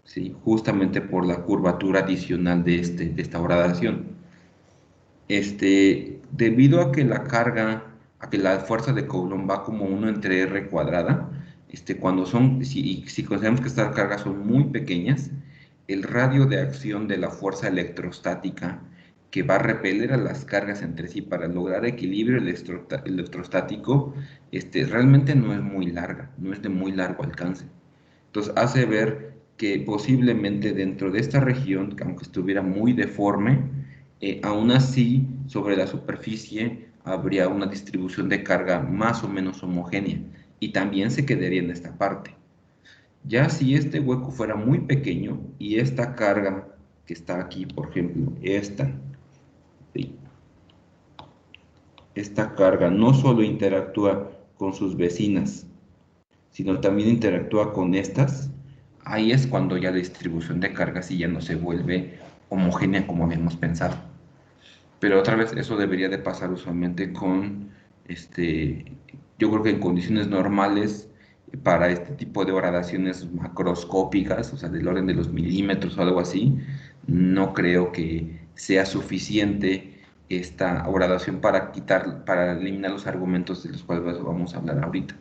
¿sí? Justamente por la curvatura adicional de esta gradación. Debido a que la carga, a que la fuerza de Coulomb va como 1 entre R cuadrada, si consideramos que estas cargas son muy pequeñas, el radio de acción de la fuerza electrostática que va a repeler a las cargas entre sí para lograr equilibrio electrostático, realmente no es muy larga, no es de muy largo alcance. Entonces hace ver que posiblemente dentro de esta región, que aunque estuviera muy deforme, aún así sobre la superficie habría una distribución de carga más o menos homogénea y también se quedaría en esta parte. Ya si este hueco fuera muy pequeño y esta carga que está aquí, por ejemplo, ¿sí? Esta carga no solo interactúa con sus vecinas, sino también interactúa con estas, ahí es cuando ya la distribución de cargas sí ya no se vuelve homogénea como habíamos pensado. Pero otra vez, eso debería de pasar usualmente con, yo creo que en condiciones normales, para este tipo de gradaciones macroscópicas, o sea, del orden de los milímetros o algo así, no creo que sea suficiente esta gradación para eliminar los argumentos de los cuales vamos a hablar ahorita.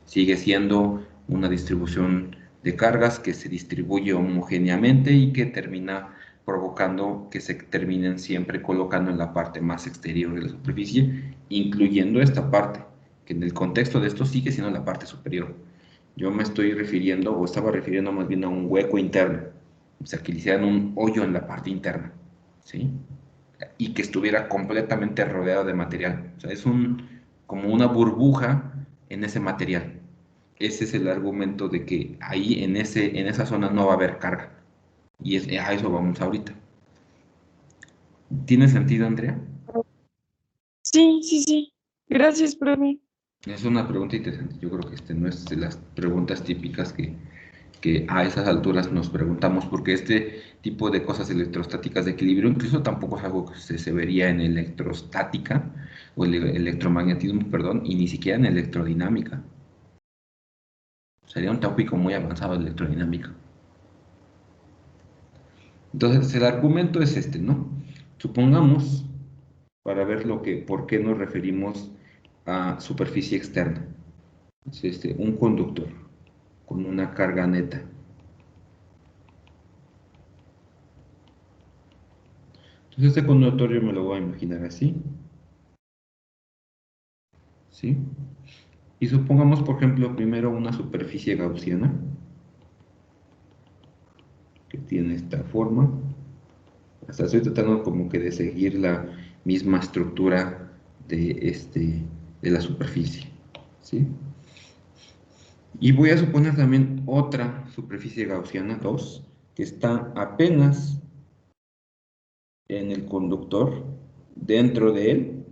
Sigue siendo una distribución de cargas que se distribuye homogéneamente y que termina provocando que se terminen siempre colocando en la parte más exterior de la superficie, incluyendo esta parte, que en el contexto de esto sigue siendo la parte superior. Yo me estoy refiriendo, o estaba refiriendo más bien a un hueco interno, o sea, que le hicieran un hoyo en la parte interna, ¿sí? Y que estuviera completamente rodeado de material. O sea, es como una burbuja en ese material. Ese es el argumento de que ahí en esa zona no va a haber carga. Y a eso vamos ahorita. ¿Tiene sentido, Andrea? Sí, sí, sí. Gracias, profe. Es una pregunta interesante. Yo creo que no es de las preguntas típicas que a esas alturas nos preguntamos, porque este tipo de cosas electrostáticas de equilibrio incluso tampoco es algo que se vería en electrostática o electromagnetismo, perdón, y ni siquiera en electrodinámica. Sería un tópico muy avanzado de electrodinámica. Entonces, el argumento es este, ¿no? Supongamos, para ver por qué nos referimos a superficie externa, es un conductor con una carga neta. Entonces, este conductor yo me lo voy a imaginar así, ¿sí? Y supongamos, por ejemplo, primero una superficie gaussiana, que tiene esta forma. Hasta estoy tratando como que de seguir la misma estructura de la superficie, ¿sí? Y voy a suponer también otra superficie gaussiana 2 que está apenas en el conductor, dentro de él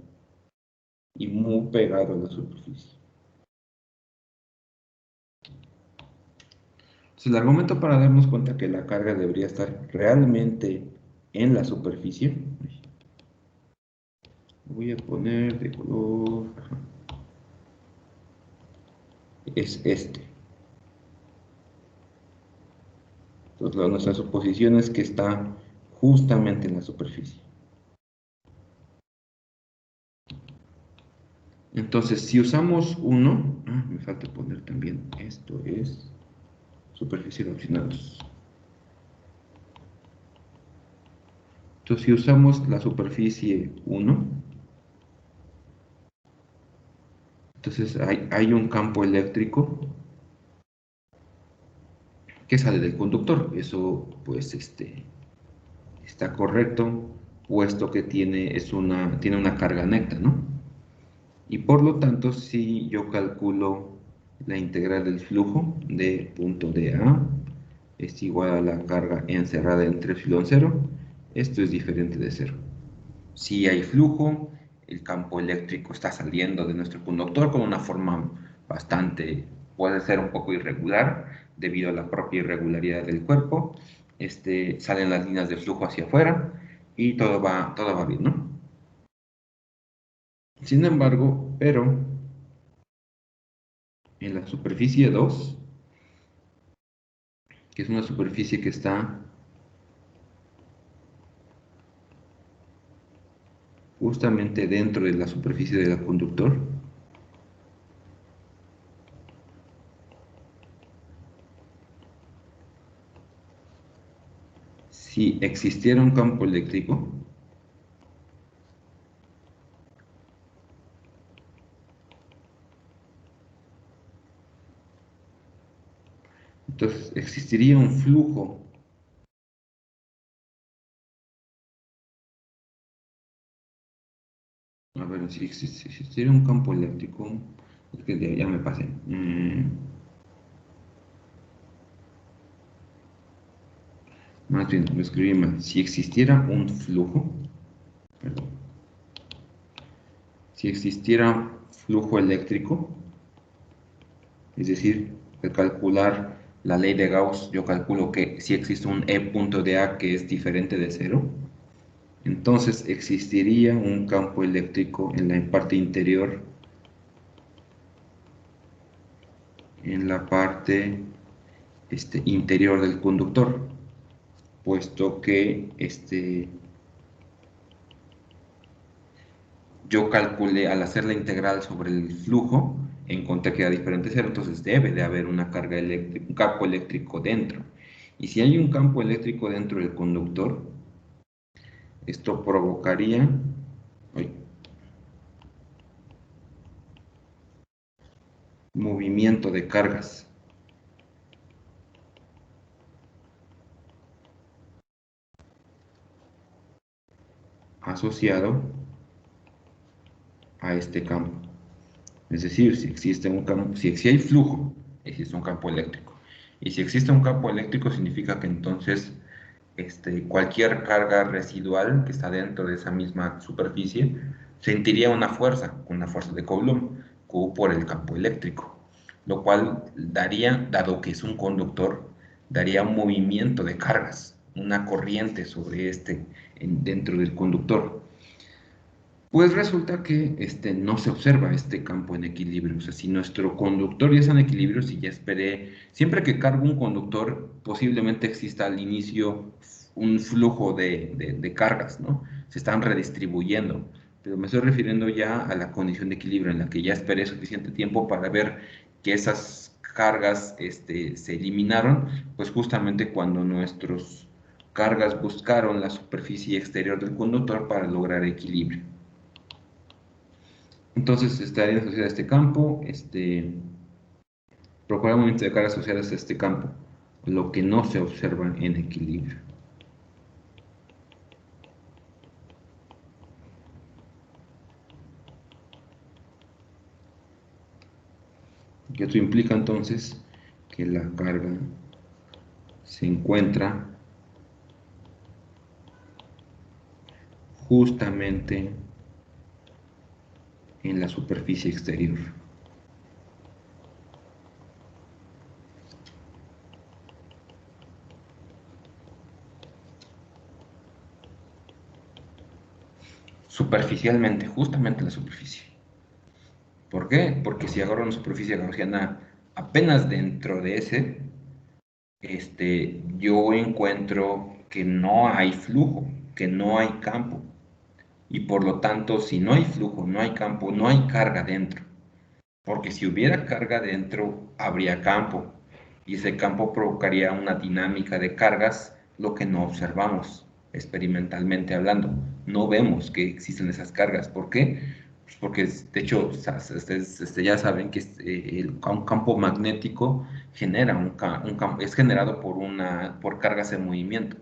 y muy pegado a la superficie. Entonces, el argumento para darnos cuenta que la carga debería estar realmente en la superficie, voy a poner de color, es este. Entonces, nuestra suposición es que está justamente en la superficie. Entonces, si usamos uno, me falta poner también, esto es superficie gaussiana 2. Entonces, si usamos la superficie 1, entonces hay un campo eléctrico que sale del conductor. Eso, pues, está correcto, puesto que tiene una carga neta, ¿no? Y por lo tanto, si yo calculo la integral del flujo de punto de A es igual a la carga encerrada entre epsilon 0, esto es diferente de 0. Si hay flujo, el campo eléctrico está saliendo de nuestro conductor con una forma puede ser un poco irregular, debido a la propia irregularidad del cuerpo. Salen las líneas de flujo hacia afuera y todo va bien, ¿no? Sin embargo, pero en la superficie 2, que es una superficie que está justamente dentro de la superficie del conductor, si existiera un campo eléctrico, entonces existiría un flujo a ver, si existiera un campo eléctrico, es que ya me pasé. Más bien, lo escribí mal. Si existiera un flujo, perdón, si existiera flujo eléctrico, es decir, al calcular la ley de Gauss, yo calculo que si existe un E punto de A que es diferente de cero, entonces existiría un campo eléctrico en la parte interior, en la parte interior del conductor, puesto que yo calculé al hacer la integral sobre el flujo, encontré que era diferente de cero, entonces debe de haber una carga eléctrica, un campo eléctrico dentro. Y si hay un campo eléctrico dentro del conductor, esto provocaría movimiento de cargas. Asociado a este campo. Es decir, si existe un campo, si hay flujo, existe un campo eléctrico. Y si existe un campo eléctrico, significa que entonces cualquier carga residual que está dentro de esa misma superficie sentiría una fuerza de Coulomb, Q por el campo eléctrico, lo cual daría, dado que es un conductor, daría un movimiento de cargas, una corriente sobre dentro del conductor. Pues resulta que no se observa este campo en equilibrio. O sea, si nuestro conductor ya está en equilibrio, si ya esperé, siempre que cargo un conductor, posiblemente exista al inicio un flujo de cargas, ¿no? Se están redistribuyendo. Pero me estoy refiriendo ya a la condición de equilibrio en la que ya esperé suficiente tiempo para ver que esas cargas se eliminaron, pues justamente cuando nuestros cargas buscaron la superficie exterior del conductor para lograr equilibrio. Entonces estaría asociada a este campo, procurar movimientos de carga asociadas a este campo, lo que no se observa en equilibrio. Y esto implica entonces que la carga se encuentra justamente en la superficie exterior. Superficialmente, justamente en la superficie. ¿Por qué? Porque si agarro una superficie gaussiana apenas dentro de ese, yo encuentro que no hay flujo, que no hay campo. Y por lo tanto, si no hay flujo, no hay campo, no hay carga dentro. Porque si hubiera carga dentro, habría campo. Y ese campo provocaría una dinámica de cargas, lo que no observamos experimentalmente hablando. No vemos que existen esas cargas. ¿Por qué? Pues porque, de hecho, ustedes ya saben que un campo magnético genera es generado por cargas en movimiento.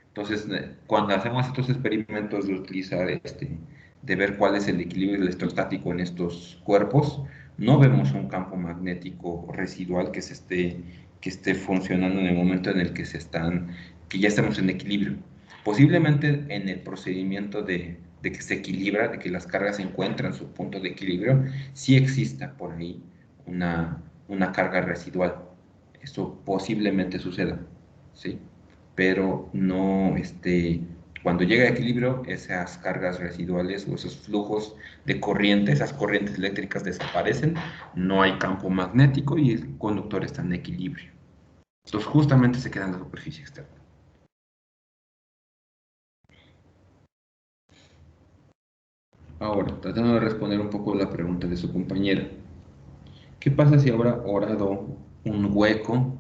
Entonces, cuando hacemos estos experimentos de utilizar de ver cuál es el equilibrio electrostático en estos cuerpos, no vemos un campo magnético residual que esté funcionando en el momento en el que que ya estamos en equilibrio. Posiblemente en el procedimiento de que se equilibra, de que las cargas encuentran su punto de equilibrio, sí exista por ahí una carga residual. Eso posiblemente suceda, ¿sí? Pero no, cuando llega a equilibrio, esas cargas residuales o esos flujos de corriente, esas corrientes eléctricas desaparecen, no hay campo magnético y el conductor está en equilibrio. Entonces justamente se queda en la superficie externa. Ahora, tratando de responder un poco la pregunta de su compañera. ¿Qué pasa si ahora orado un hueco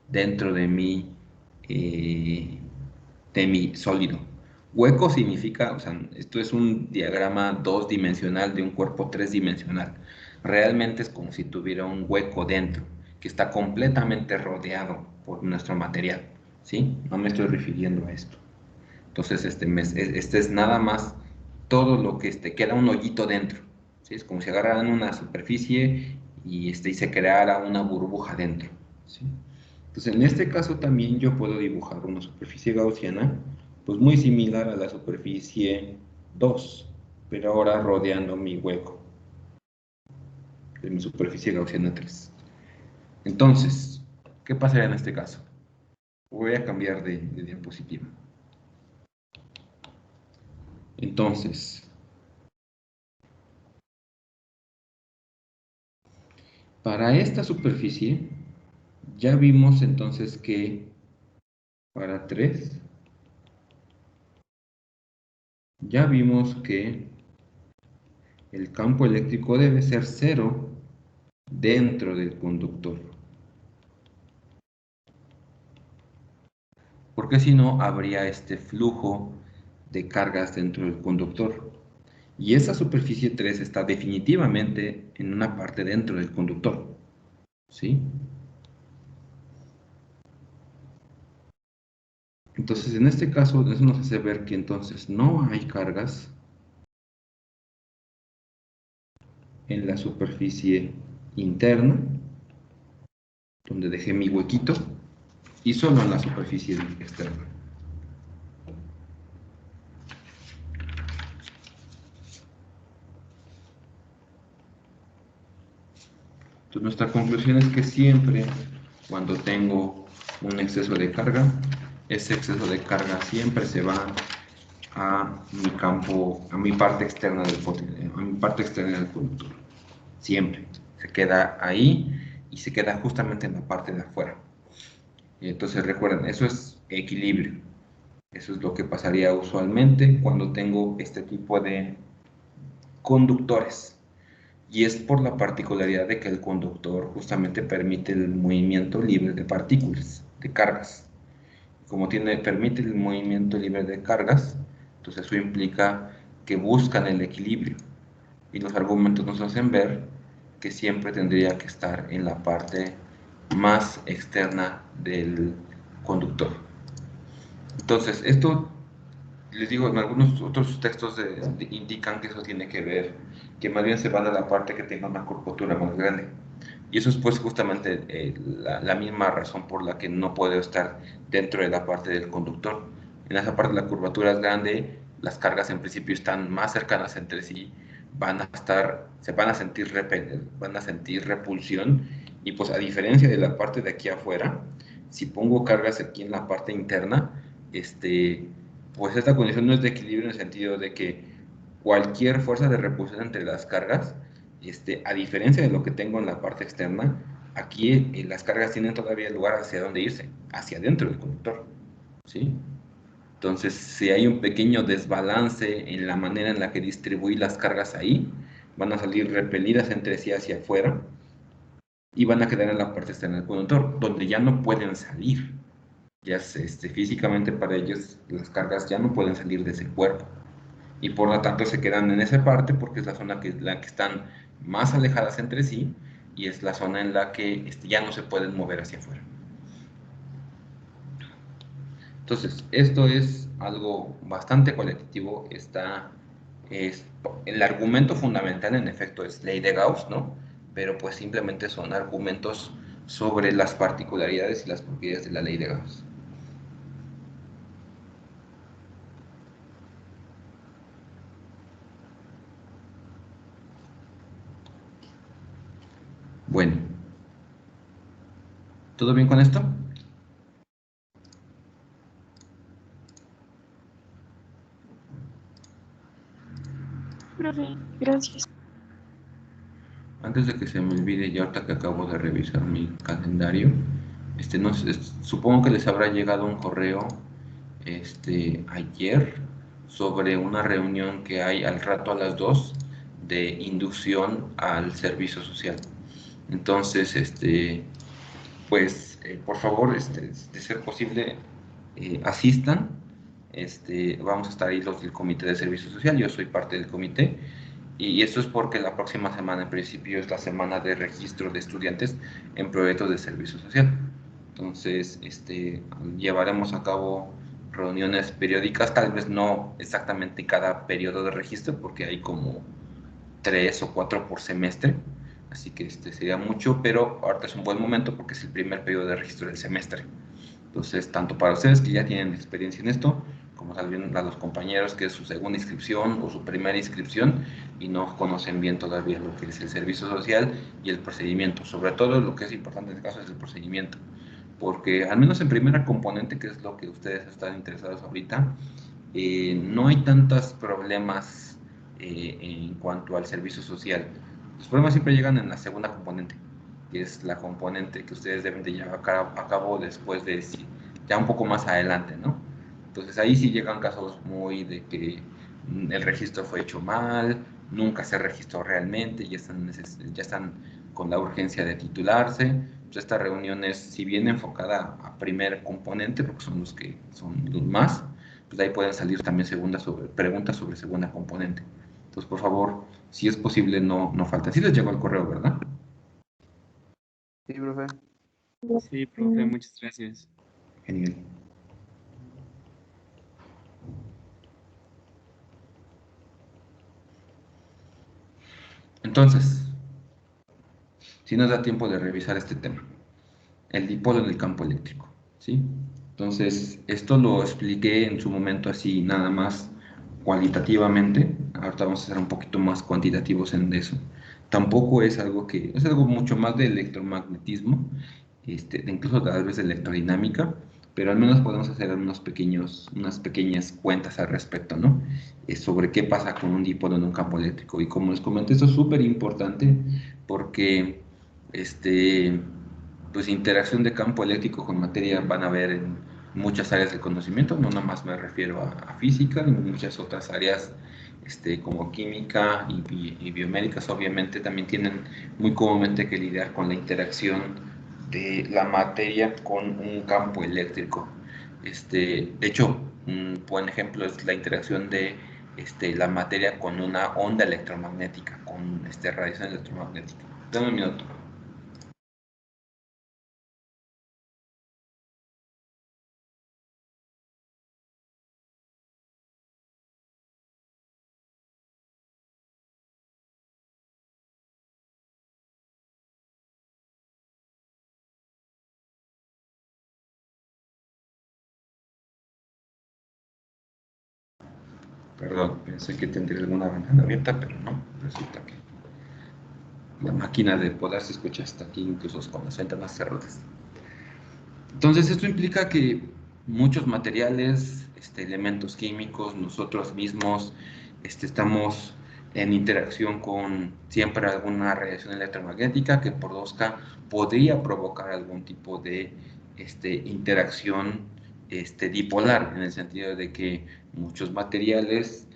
dentro de mi sólido? Hueco significa, o sea, esto es un diagrama 2-dimensional de un cuerpo 3-dimensional. Realmente es como si tuviera un hueco dentro, que está completamente rodeado por nuestro material, ¿sí? No me estoy refiriendo a esto. Entonces, este es nada más todo lo que queda un hoyito dentro, ¿sí? Es como si agarraran una superficie y se creara una burbuja dentro, ¿sí? Entonces, en este caso también yo puedo dibujar una superficie gaussiana, pues muy similar a la superficie 2, pero ahora rodeando mi hueco de mi superficie gaussiana 3. Entonces, ¿qué pasaría en este caso? Voy a cambiar de diapositiva. Entonces, para esta superficie, ya vimos entonces que para 3, ya vimos que el campo eléctrico debe ser 0 dentro del conductor. Porque si no, habría este flujo de cargas dentro del conductor. Y esa superficie 3 está definitivamente en una parte dentro del conductor. ¿Sí? Entonces, en este caso, eso nos hace ver que entonces no hay cargas en la superficie interna, donde dejé mi huequito, y solo en la superficie externa. Entonces, nuestra conclusión es que siempre cuando tengo un exceso de carga, ese exceso de carga siempre se va a mi campo, a mi parte externa del conductor. Siempre. Se queda ahí y se queda justamente en la parte de afuera. Y entonces recuerden, eso es equilibrio. Eso es lo que pasaría usualmente cuando tengo este tipo de conductores. Y es por la particularidad de que el conductor justamente permite el movimiento libre de partículas, de cargas. Como permite el movimiento libre de cargas, entonces eso implica que buscan el equilibrio. Y los argumentos nos hacen ver que siempre tendría que estar en la parte más externa del conductor. Entonces, esto, les digo, en algunos otros textos indican que eso tiene que ver, que más bien se va a la parte que tenga una curvatura más grande. Y eso es pues justamente la misma razón por la que no puede estar dentro de la parte del conductor. En esa parte la curvatura es grande, las cargas en principio están más cercanas entre sí, se van a sentir repulsión, y pues a diferencia de la parte de aquí afuera, si pongo cargas aquí en la parte interna, pues esta condición no es de equilibrio en el sentido de que cualquier fuerza de repulsión entre las cargas, a diferencia de lo que tengo en la parte externa, aquí las cargas tienen todavía lugar hacia dónde irse, hacia adentro del conductor, ¿sí? Entonces, si hay un pequeño desbalance en la manera en la que distribuí las cargas ahí, van a salir repelidas entre sí hacia afuera y van a quedar en la parte externa del conductor, donde ya no pueden salir. Ya físicamente para ellos las cargas ya no pueden salir de ese cuerpo. Y por lo tanto se quedan en esa parte porque es la zona la que están más alejadas entre sí y es la zona en la que ya no se pueden mover hacia afuera. Entonces, esto es algo bastante cualitativo. El argumento fundamental, en efecto, es ley de Gauss, ¿no? Pero pues simplemente son argumentos sobre las particularidades y las propiedades de la ley de Gauss. Bueno, ¿todo bien con esto? Profe, gracias. Antes de que se me olvide, ya ahorita que acabo de revisar mi calendario, supongo que les habrá llegado un correo ayer sobre una reunión que hay al rato a las 2 de inducción al servicio social. Entonces, pues, por favor, de ser posible, asistan. Vamos a estar ahí los del Comité de Servicio Social, yo soy parte del comité. Y esto es porque la próxima semana, en principio, es la semana de registro de estudiantes en proyectos de servicio social. Entonces, llevaremos a cabo reuniones periódicas, tal vez no exactamente cada periodo de registro, porque hay como 3 o 4 por semestre. así que sería mucho, pero ahorita es un buen momento porque es el primer periodo de registro del semestre. Entonces, tanto para ustedes que ya tienen experiencia en esto, como también a los compañeros que es su segunda inscripción o su primera inscripción y no conocen bien todavía lo que es el servicio social y el procedimiento. Sobre todo lo que es importante en este caso es el procedimiento, porque al menos en primera componente, que es lo que ustedes están interesados ahorita, no hay tantos problemas en cuanto al servicio social. Los problemas siempre llegan en la segunda componente, que es la componente que ustedes deben de llevar a cabo después de ya un poco más adelante, ¿no? Entonces ahí sí llegan casos muy de que el registro fue hecho mal, nunca se registró realmente, ya están con la urgencia de titularse. Pues esta reunión es, si bien enfocada a primer componente, porque son los que son los más, pues de ahí pueden salir también preguntas sobre segunda componente. Entonces, por favor, si es posible, no falten. Sí les llegó el correo, ¿verdad? Sí, profe. Sí, profe, muchas gracias. Genial. Entonces, si nos da tiempo de revisar este tema, el dipolo en el campo eléctrico, ¿sí? Entonces, esto lo expliqué en su momento así, nada más cualitativamente. Ahorita vamos a ser un poquito más cuantitativos en eso. Tampoco es algo es algo mucho más de electromagnetismo, incluso tal vez de electrodinámica, pero al menos podemos hacer unas pequeñas cuentas al respecto, ¿no? Sobre qué pasa con un dipolo en un campo eléctrico. Y como les comenté, esto es súper importante porque, pues interacción de campo eléctrico con materia van a ver en muchas áreas del conocimiento, no nada más me refiero a física, en muchas otras áreas como química y biomédicas, obviamente también tienen muy comúnmente que lidiar con la interacción de la materia con un campo eléctrico. De hecho, un buen ejemplo es la interacción de la materia con una onda electromagnética, con radiación electromagnética. Dame un minuto. Perdón, pensé que tendría alguna ventana abierta, pero no, resulta que la máquina de poder se escucha hasta aquí, incluso con las ventanas cerradas. Entonces, esto implica que muchos materiales, elementos químicos, nosotros mismos, estamos en interacción con siempre alguna radiación electromagnética que produzca, podría provocar algún tipo de interacción dipolar, en el sentido de que muchos materiales,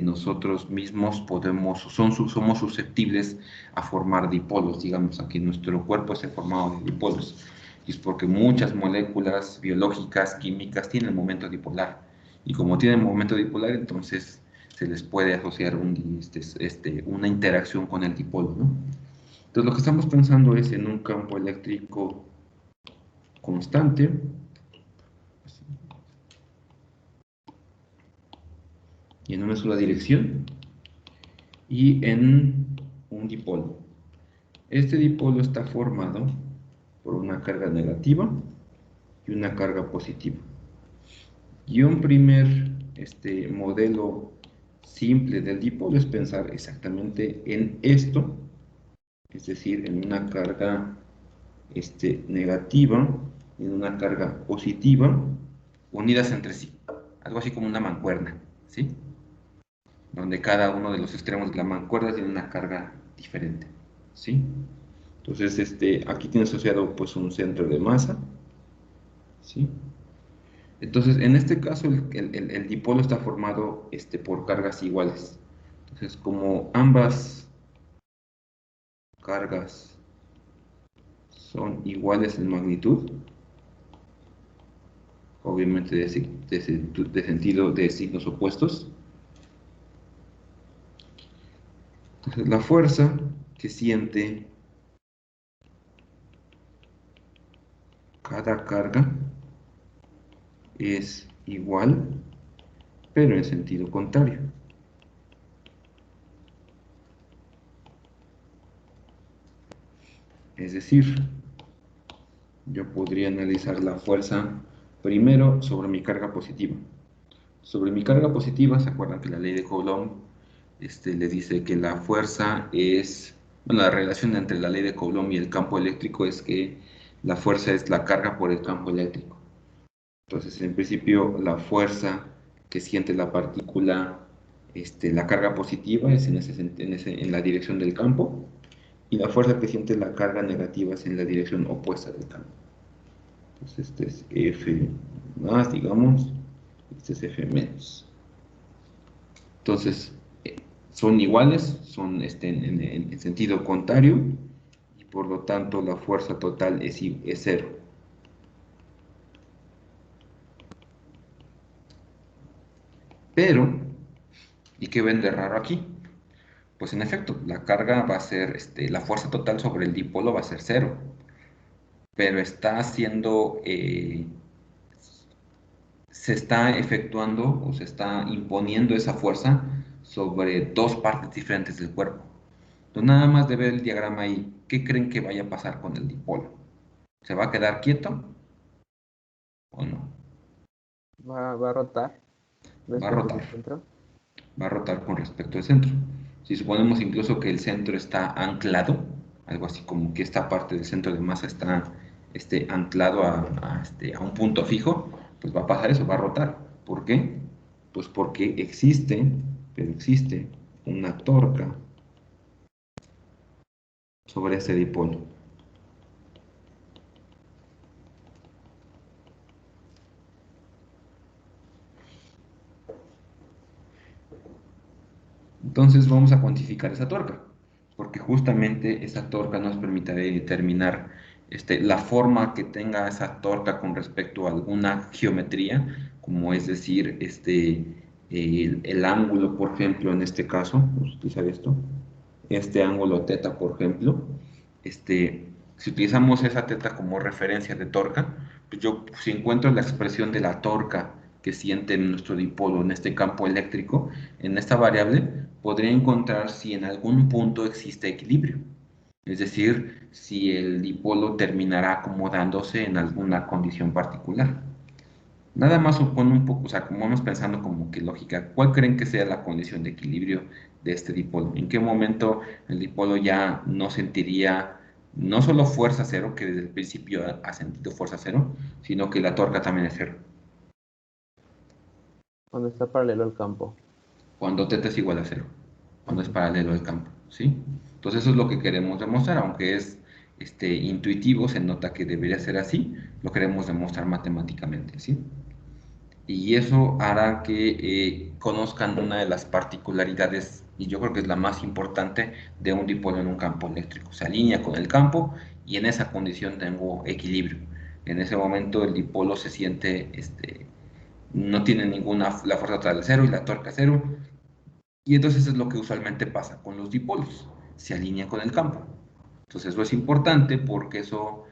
nosotros mismos somos susceptibles a formar dipolos. Digamos, aquí nuestro cuerpo está formado de dipolos. Y es porque muchas moléculas biológicas, químicas, tienen momento dipolar. Y como tienen momento dipolar, entonces se les puede asociar una interacción con el dipolo, ¿no? Entonces lo que estamos pensando es en un campo eléctrico constante, y en una sola dirección, y en un dipolo. Este dipolo está formado por una carga negativa y una carga positiva. Y un primer modelo simple del dipolo es pensar exactamente en esto, es decir, en una carga negativa y en una carga positiva unidas entre sí, algo así como una mancuerna, ¿sí? Donde cada uno de los extremos de la mancuerna tiene una carga diferente, ¿sí? Entonces, aquí tiene asociado pues un centro de masa, ¿sí? Entonces, en este caso, el dipolo está formado por cargas iguales. Entonces, como ambas cargas son iguales en magnitud, obviamente de sentido de signos opuestos, entonces la fuerza que siente cada carga es igual, pero en sentido contrario. Es decir, yo podría analizar la fuerza primero sobre mi carga positiva. Sobre mi carga positiva, ¿se acuerdan que la ley de Coulomb les dice que la fuerza es, bueno, la relación entre la ley de Coulomb y el campo eléctrico es que la fuerza es la carga por el campo eléctrico? Entonces, en principio, la fuerza que siente la partícula, la carga positiva es en la dirección del campo, y la fuerza que siente la carga negativa es en la dirección opuesta del campo. Entonces, este es F más, digamos, este es F menos. Entonces, son iguales, son en sentido contrario, y por lo tanto la fuerza total es cero. Pero, ¿y qué ven de raro aquí? Pues en efecto, la carga va a ser, la fuerza total sobre el dipolo va a ser cero, pero se está efectuando o se está imponiendo esa fuerza sobre dos partes diferentes del cuerpo. Entonces, nada más de ver el diagrama ahí, ¿qué creen que vaya a pasar con el dipolo? ¿Se va a quedar quieto o no? Va a rotar Va a respecto rotar. al centro. Va a rotar con respecto al centro. Si suponemos incluso que el centro está anclado, algo así como que esta parte del centro de masa está anclado a un punto fijo, pues va a pasar eso, va a rotar. ¿Por qué? Pues porque existe una torca sobre ese dipolo. Entonces vamos a cuantificar esa torca, porque justamente esa torca nos permitirá determinar la forma que tenga esa torca con respecto a alguna geometría, como es decir, el ángulo, por ejemplo, en este caso, ¿usted sabe esto? Este ángulo teta, por ejemplo, si utilizamos esa teta como referencia de torca, pues si encuentro la expresión de la torca que siente nuestro dipolo en este campo eléctrico, en esta variable, podría encontrar si en algún punto existe equilibrio. Es decir, si el dipolo terminará acomodándose en alguna condición particular. Nada más supone un poco, o sea, como vamos pensando como que lógica, ¿cuál creen que sea la condición de equilibrio de este dipolo? ¿En qué momento el dipolo ya no sentiría no solo fuerza cero, que desde el principio ha sentido fuerza cero, sino que la torca también es cero? Cuando está paralelo al campo. Cuando θ es igual a cero, cuando es paralelo al campo, ¿sí? Entonces eso es lo que queremos demostrar, aunque es intuitivo, se nota que debería ser así, lo queremos demostrar matemáticamente, ¿sí? Y eso hará que conozcan una de las particularidades, y yo creo que es la más importante, de un dipolo en un campo eléctrico. Se alinea con el campo y en esa condición tengo equilibrio. En ese momento el dipolo se siente, no tiene la fuerza total cero y la torca cero, y entonces es lo que usualmente pasa con los dipolos, se alinea con el campo. Entonces eso es importante porque eso,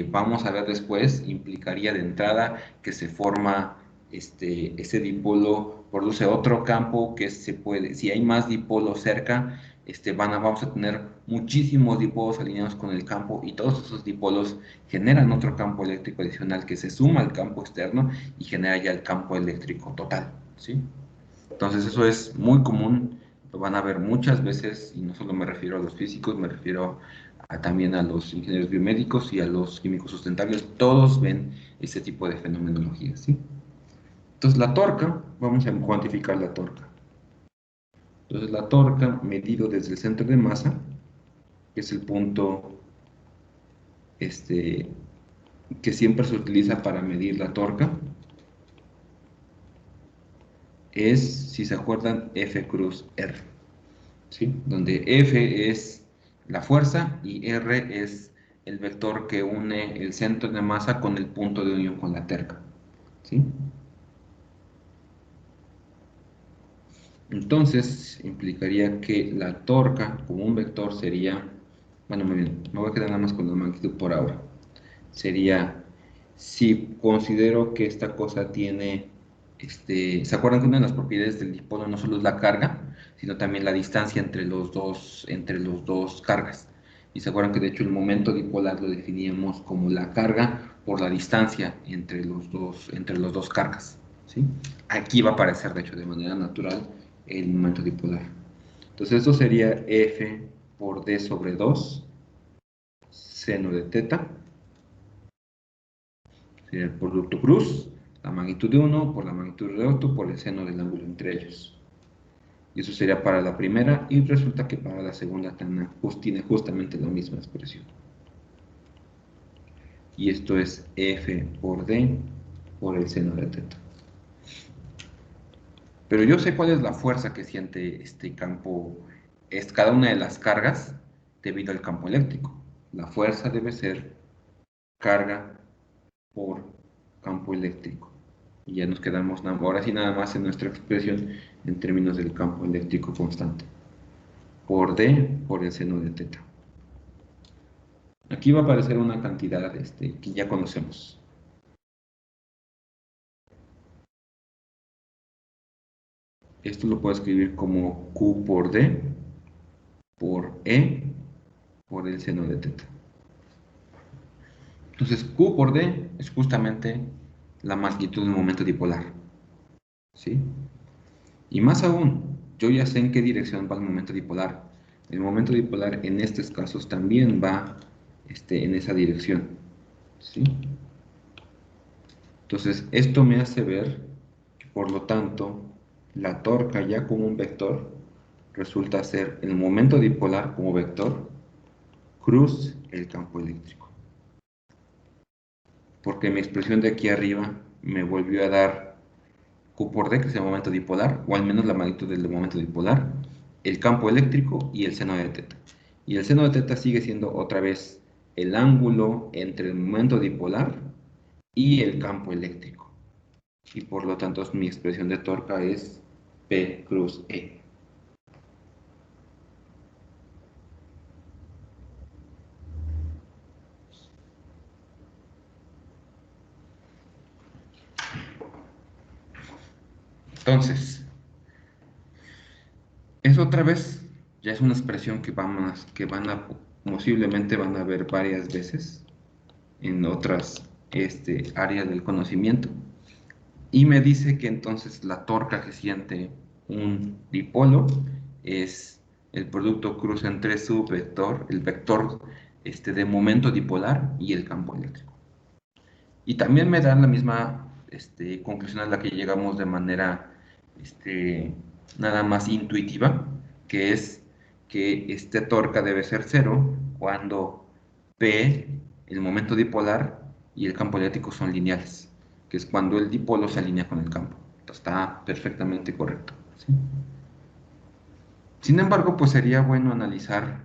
vamos a ver después, implicaría de entrada que se forma ese dipolo, produce otro campo que se puede, si hay más dipolos cerca, vamos a tener muchísimos dipolos alineados con el campo, y todos esos dipolos generan otro campo eléctrico adicional que se suma al campo externo y genera ya el campo eléctrico total, ¿sí? Entonces eso es muy común, lo van a ver muchas veces, y no solo me refiero a los físicos, me refiero también a los ingenieros biomédicos y a los químicos sustentables. Todos ven este tipo de fenomenología, ¿sí? Entonces la torca, vamos a cuantificar la torca. Entonces la torca, medido desde el centro de masa, que es el punto que siempre se utiliza para medir la torca, es, si se acuerdan, F cruz R, ¿sí? Donde F es la fuerza y R es el vector que une el centro de masa con el punto de unión con la terca, ¿sí? Entonces implicaría que la torca como un vector sería, bueno, muy bien, me voy a quedar nada más con la magnitud por ahora. Sería, si considero que esta cosa tiene, ¿se acuerdan que una de las propiedades del dipolo no solo es la carga, sino también la distancia entre los dos cargas? Y se acuerdan que de hecho el momento dipolar lo definíamos como la carga por la distancia entre los dos cargas, ¿sí? Aquí va a aparecer de hecho de manera natural el momento dipolar. Entonces esto sería F por D sobre 2 seno de teta. Sería el producto cruz, la magnitud de uno por la magnitud de otro por el seno del ángulo entre ellos. Y eso sería para la primera, y resulta que para la segunda tiene justamente la misma expresión. Y esto es F por D por el seno de teta. Pero yo sé cuál es la fuerza que siente este campo, es cada una de las cargas debido al campo eléctrico. La fuerza debe ser carga por campo eléctrico. Y ya nos quedamos ahora sí nada más en nuestra expresión en términos del campo eléctrico constante. Por D por el seno de teta. Aquí va a aparecer una cantidad que ya conocemos. Esto lo puedo escribir como Q por D por E por el seno de teta. Entonces Q por D es justamente la magnitud del momento dipolar. ¿Sí? Y más aún, yo ya sé en qué dirección va el momento dipolar. El momento dipolar en estos casos también va en esa dirección. ¿Sí? Entonces, esto me hace ver que, por lo tanto, la torca ya como un vector resulta ser el momento dipolar como vector cruz el campo eléctrico. Porque mi expresión de aquí arriba me volvió a dar Q por D, que es el momento dipolar, o al menos la magnitud del momento dipolar, el campo eléctrico y el seno de teta. Y el seno de teta sigue siendo otra vez el ángulo entre el momento dipolar y el campo eléctrico. Y por lo tanto mi expresión de torca es P cruz E. Entonces, es otra vez, ya es una expresión que posiblemente van a ver varias veces en otras áreas del conocimiento. Y me dice que entonces la torca que siente un dipolo es el producto cruz entre su vector, el vector de momento dipolar y el campo eléctrico. Y también me da la misma conclusión a la que llegamos de manera nada más intuitiva, que es que este torca debe ser cero cuando P, el momento dipolar, y el campo eléctrico son lineales, que es cuando el dipolo se alinea con el campo. Entonces, está perfectamente correcto, ¿sí? Sin embargo, pues sería bueno analizar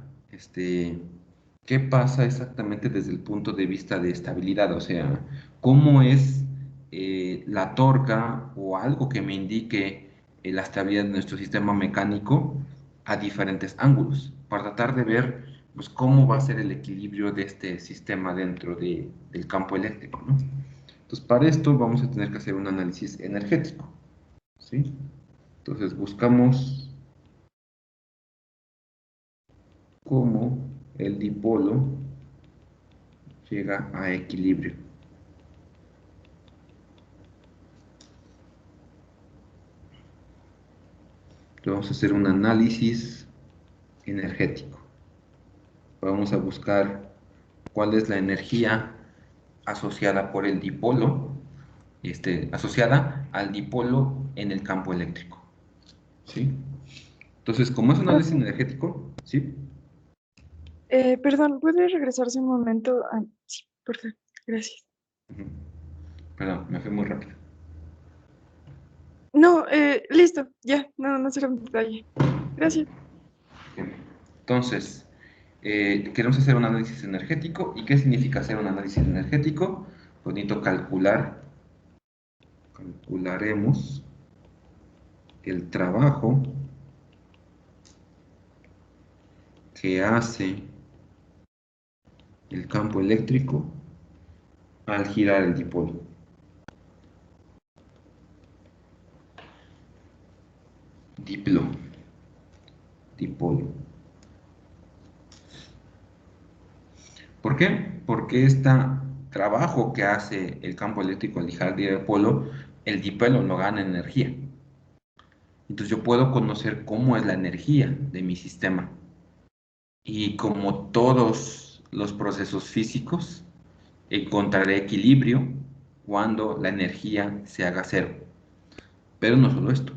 qué pasa exactamente desde el punto de vista de estabilidad, o sea, cómo es la torca o algo que me indique la estabilidad de nuestro sistema mecánico a diferentes ángulos, para tratar de ver pues, cómo va a ser el equilibrio de este sistema dentro del campo eléctrico, ¿no? Entonces, para esto vamos a tener que hacer un análisis energético, ¿sí? Entonces, buscamos cómo el dipolo llega a equilibrio. Entonces vamos a hacer un análisis energético. Vamos a buscar cuál es la energía asociada por el dipolo, asociada al dipolo en el campo eléctrico. ¿Sí? Entonces, como es un análisis Profe, energético, ¿sí? perdón, ¿puede regresarse un momento? Ah, sí, perfecto, gracias. Perdón, me fui muy rápido. No, listo, ya, no será un detalle. Gracias. Bien. Entonces, queremos hacer un análisis energético. ¿Y qué significa hacer un análisis energético? Pues necesito calcularemos el trabajo que hace el campo eléctrico al girar el dipolo. Dipolo. qué? Porque este trabajo que hace el campo eléctrico al lijar dipolo, el dipolo no gana energía. Entonces yo puedo conocer cómo es la energía de mi sistema. Y como todos los procesos físicos, encontraré equilibrio cuando la energía se haga cero. Pero no solo esto,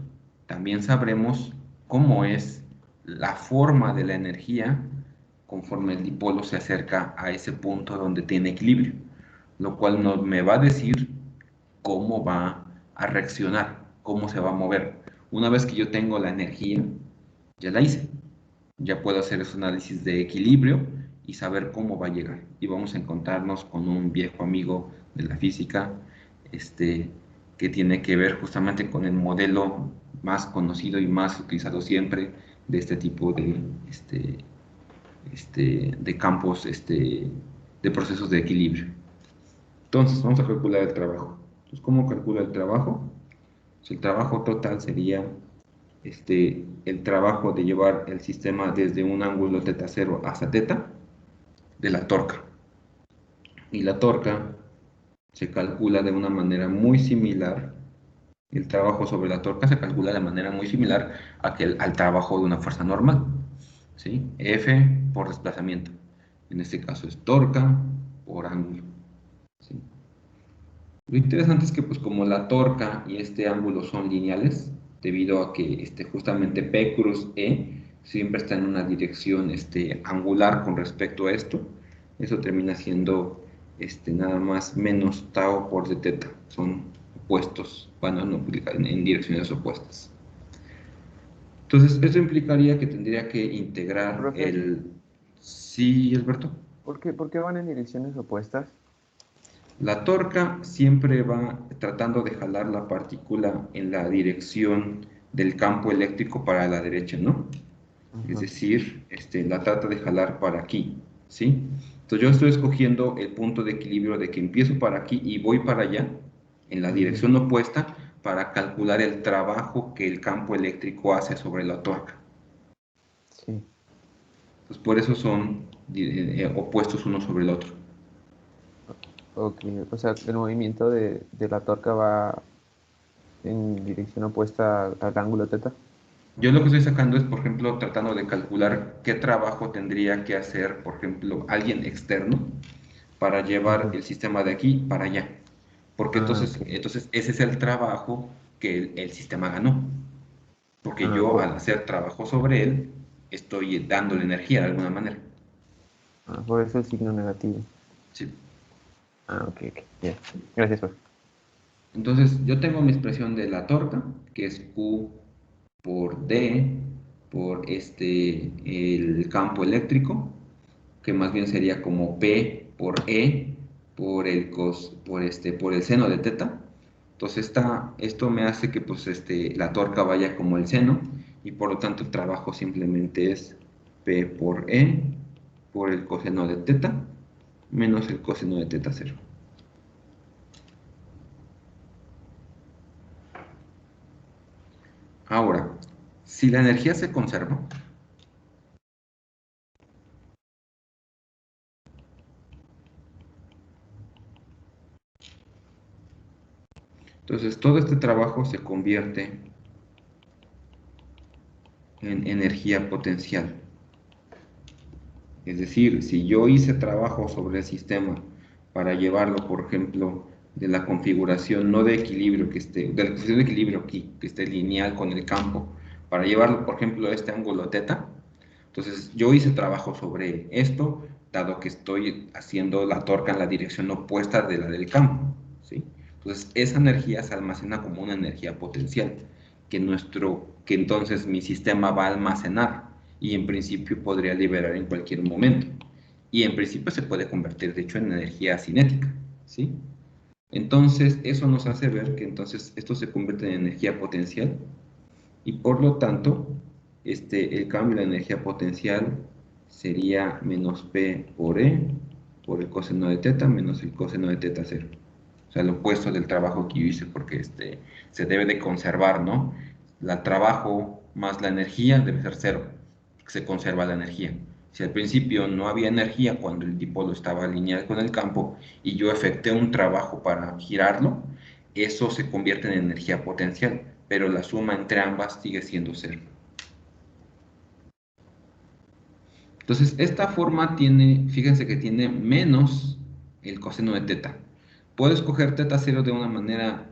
también sabremos cómo es la forma de la energía conforme el dipolo se acerca a ese punto donde tiene equilibrio, lo cual me va a decir cómo va a reaccionar, cómo se va a mover. Una vez que yo tengo la energía, ya la hice. Ya puedo hacer ese análisis de equilibrio y saber cómo va a llegar. Y vamos a encontrarnos con un viejo amigo de la física, que tiene que ver justamente con el modelo más conocido y más utilizado siempre de este tipo de campos, de procesos de equilibrio. Entonces, vamos a calcular el trabajo. Entonces, ¿cómo calcula el trabajo? Pues el trabajo total sería el trabajo de llevar el sistema desde un ángulo θ 0 hasta θ de la torca. Y la torca se calcula de una manera muy similar. El trabajo sobre la torca se calcula de manera muy similar al trabajo de una fuerza normal, ¿sí? F por desplazamiento. En este caso es torca por ángulo, ¿sí? Lo interesante es que pues como la torca y este ángulo son lineales, debido a que justamente P cruz E siempre está en una dirección angular con respecto a esto, eso termina siendo nada más menos tau por d θ, son opuestos, bueno, no, en direcciones opuestas. Entonces, eso implicaría que tendría que integrar Profe. el... Sí, Alberto. ¿Por qué van en direcciones opuestas? La torca siempre va tratando de jalar la partícula en la dirección del campo eléctrico para la derecha, ¿no? Es decir, la trata de jalar para aquí, ¿sí? Entonces yo estoy escogiendo el punto de equilibrio de que empiezo para aquí y voy para allá, en la dirección opuesta, para calcular el trabajo que el campo eléctrico hace sobre la torca. Sí. Entonces por eso son opuestos uno sobre el otro. Ok, o sea, el movimiento de la torca va en dirección opuesta al ángulo θ. Yo lo que estoy sacando es, por ejemplo, tratando de calcular qué trabajo tendría que hacer, por ejemplo, alguien externo para llevar el sistema de aquí para allá. Porque entonces ese es el trabajo que el sistema ganó. Porque yo al hacer trabajo sobre él, estoy dándole energía de alguna manera. Por eso el signo negativo. Sí. Ok, ya. Gracias, profe. Entonces yo tengo mi expresión de la torca, que es Q por D, por el campo eléctrico, que más bien sería como P por E, por el seno de θ. Entonces esto me hace que pues, la torca vaya como el seno, y por lo tanto el trabajo simplemente es P por E por el coseno de θ menos el coseno de θ 0. Ahora, si la energía se conserva, entonces todo este trabajo se convierte en energía potencial. Es decir, si yo hice trabajo sobre el sistema para llevarlo, por ejemplo, de la configuración no de equilibrio de la configuración de equilibrio aquí, que esté lineal con el campo, para llevarlo, por ejemplo, a este ángulo θ, entonces yo hice trabajo sobre esto, dado que estoy haciendo la torca en la dirección opuesta de la del campo, ¿sí? Entonces esa energía se almacena como una energía potencial, que entonces mi sistema va a almacenar y en principio podría liberar en cualquier momento. Y en principio se puede convertir, de hecho, en energía cinética, ¿sí? Entonces, eso nos hace ver que entonces esto se convierte en energía potencial y por lo tanto, el cambio de la energía potencial sería menos P por E por el coseno de θ menos el coseno de θ 0. O sea, lo opuesto del trabajo que yo hice, porque se debe de conservar, ¿no? El trabajo más la energía debe ser cero, se conserva la energía. Si al principio no había energía cuando el dipolo estaba alineado con el campo y yo efectué un trabajo para girarlo, eso se convierte en energía potencial, pero la suma entre ambas sigue siendo cero. Entonces, esta forma tiene, fíjense que tiene menos el coseno de teta. Puedo escoger teta cero de una manera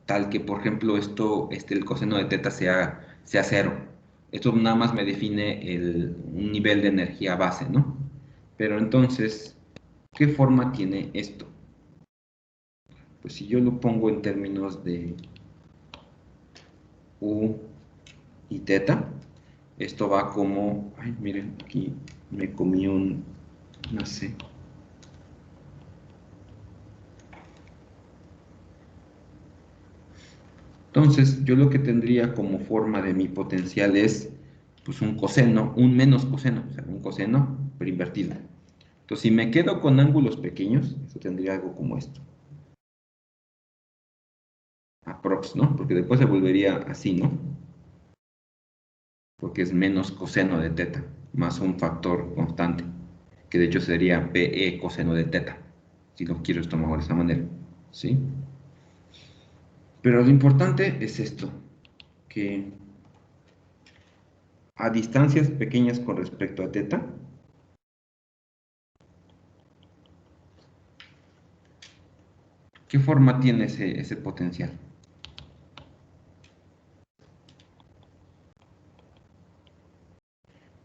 tal que, por ejemplo, el coseno de teta sea cero. Esto nada más me define un nivel de energía base, ¿no? Pero entonces, ¿qué forma tiene esto? Pues si yo lo pongo en términos de U y teta, esto va como, ay, miren, aquí me comí no sé. Entonces, yo lo que tendría como forma de mi potencial es pues un coseno, un menos coseno, o sea, un coseno pero invertido. Entonces, si me quedo con ángulos pequeños, eso tendría algo como esto. Aprox, ¿no? Porque después se volvería así, ¿no? Porque es menos coseno de teta, más un factor constante, que de hecho sería PE coseno de teta, si lo quiero tomar de esa manera, ¿sí? Pero lo importante es esto, que a distancias pequeñas con respecto a teta, ¿qué forma tiene ese potencial?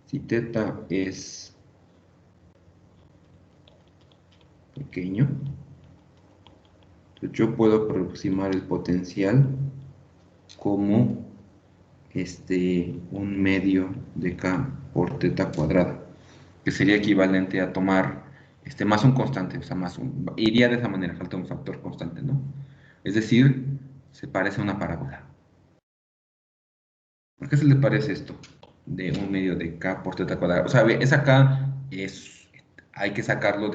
Si teta es pequeño, yo puedo aproximar el potencial como un medio de K por teta cuadrada, que sería equivalente a tomar más un constante, o sea, iría de esa manera, falta un factor constante, ¿no? Es decir, se parece a una parábola. ¿Por qué se le parece esto? De un medio de K por teta cuadrada. O sea, esa K hay que sacarlo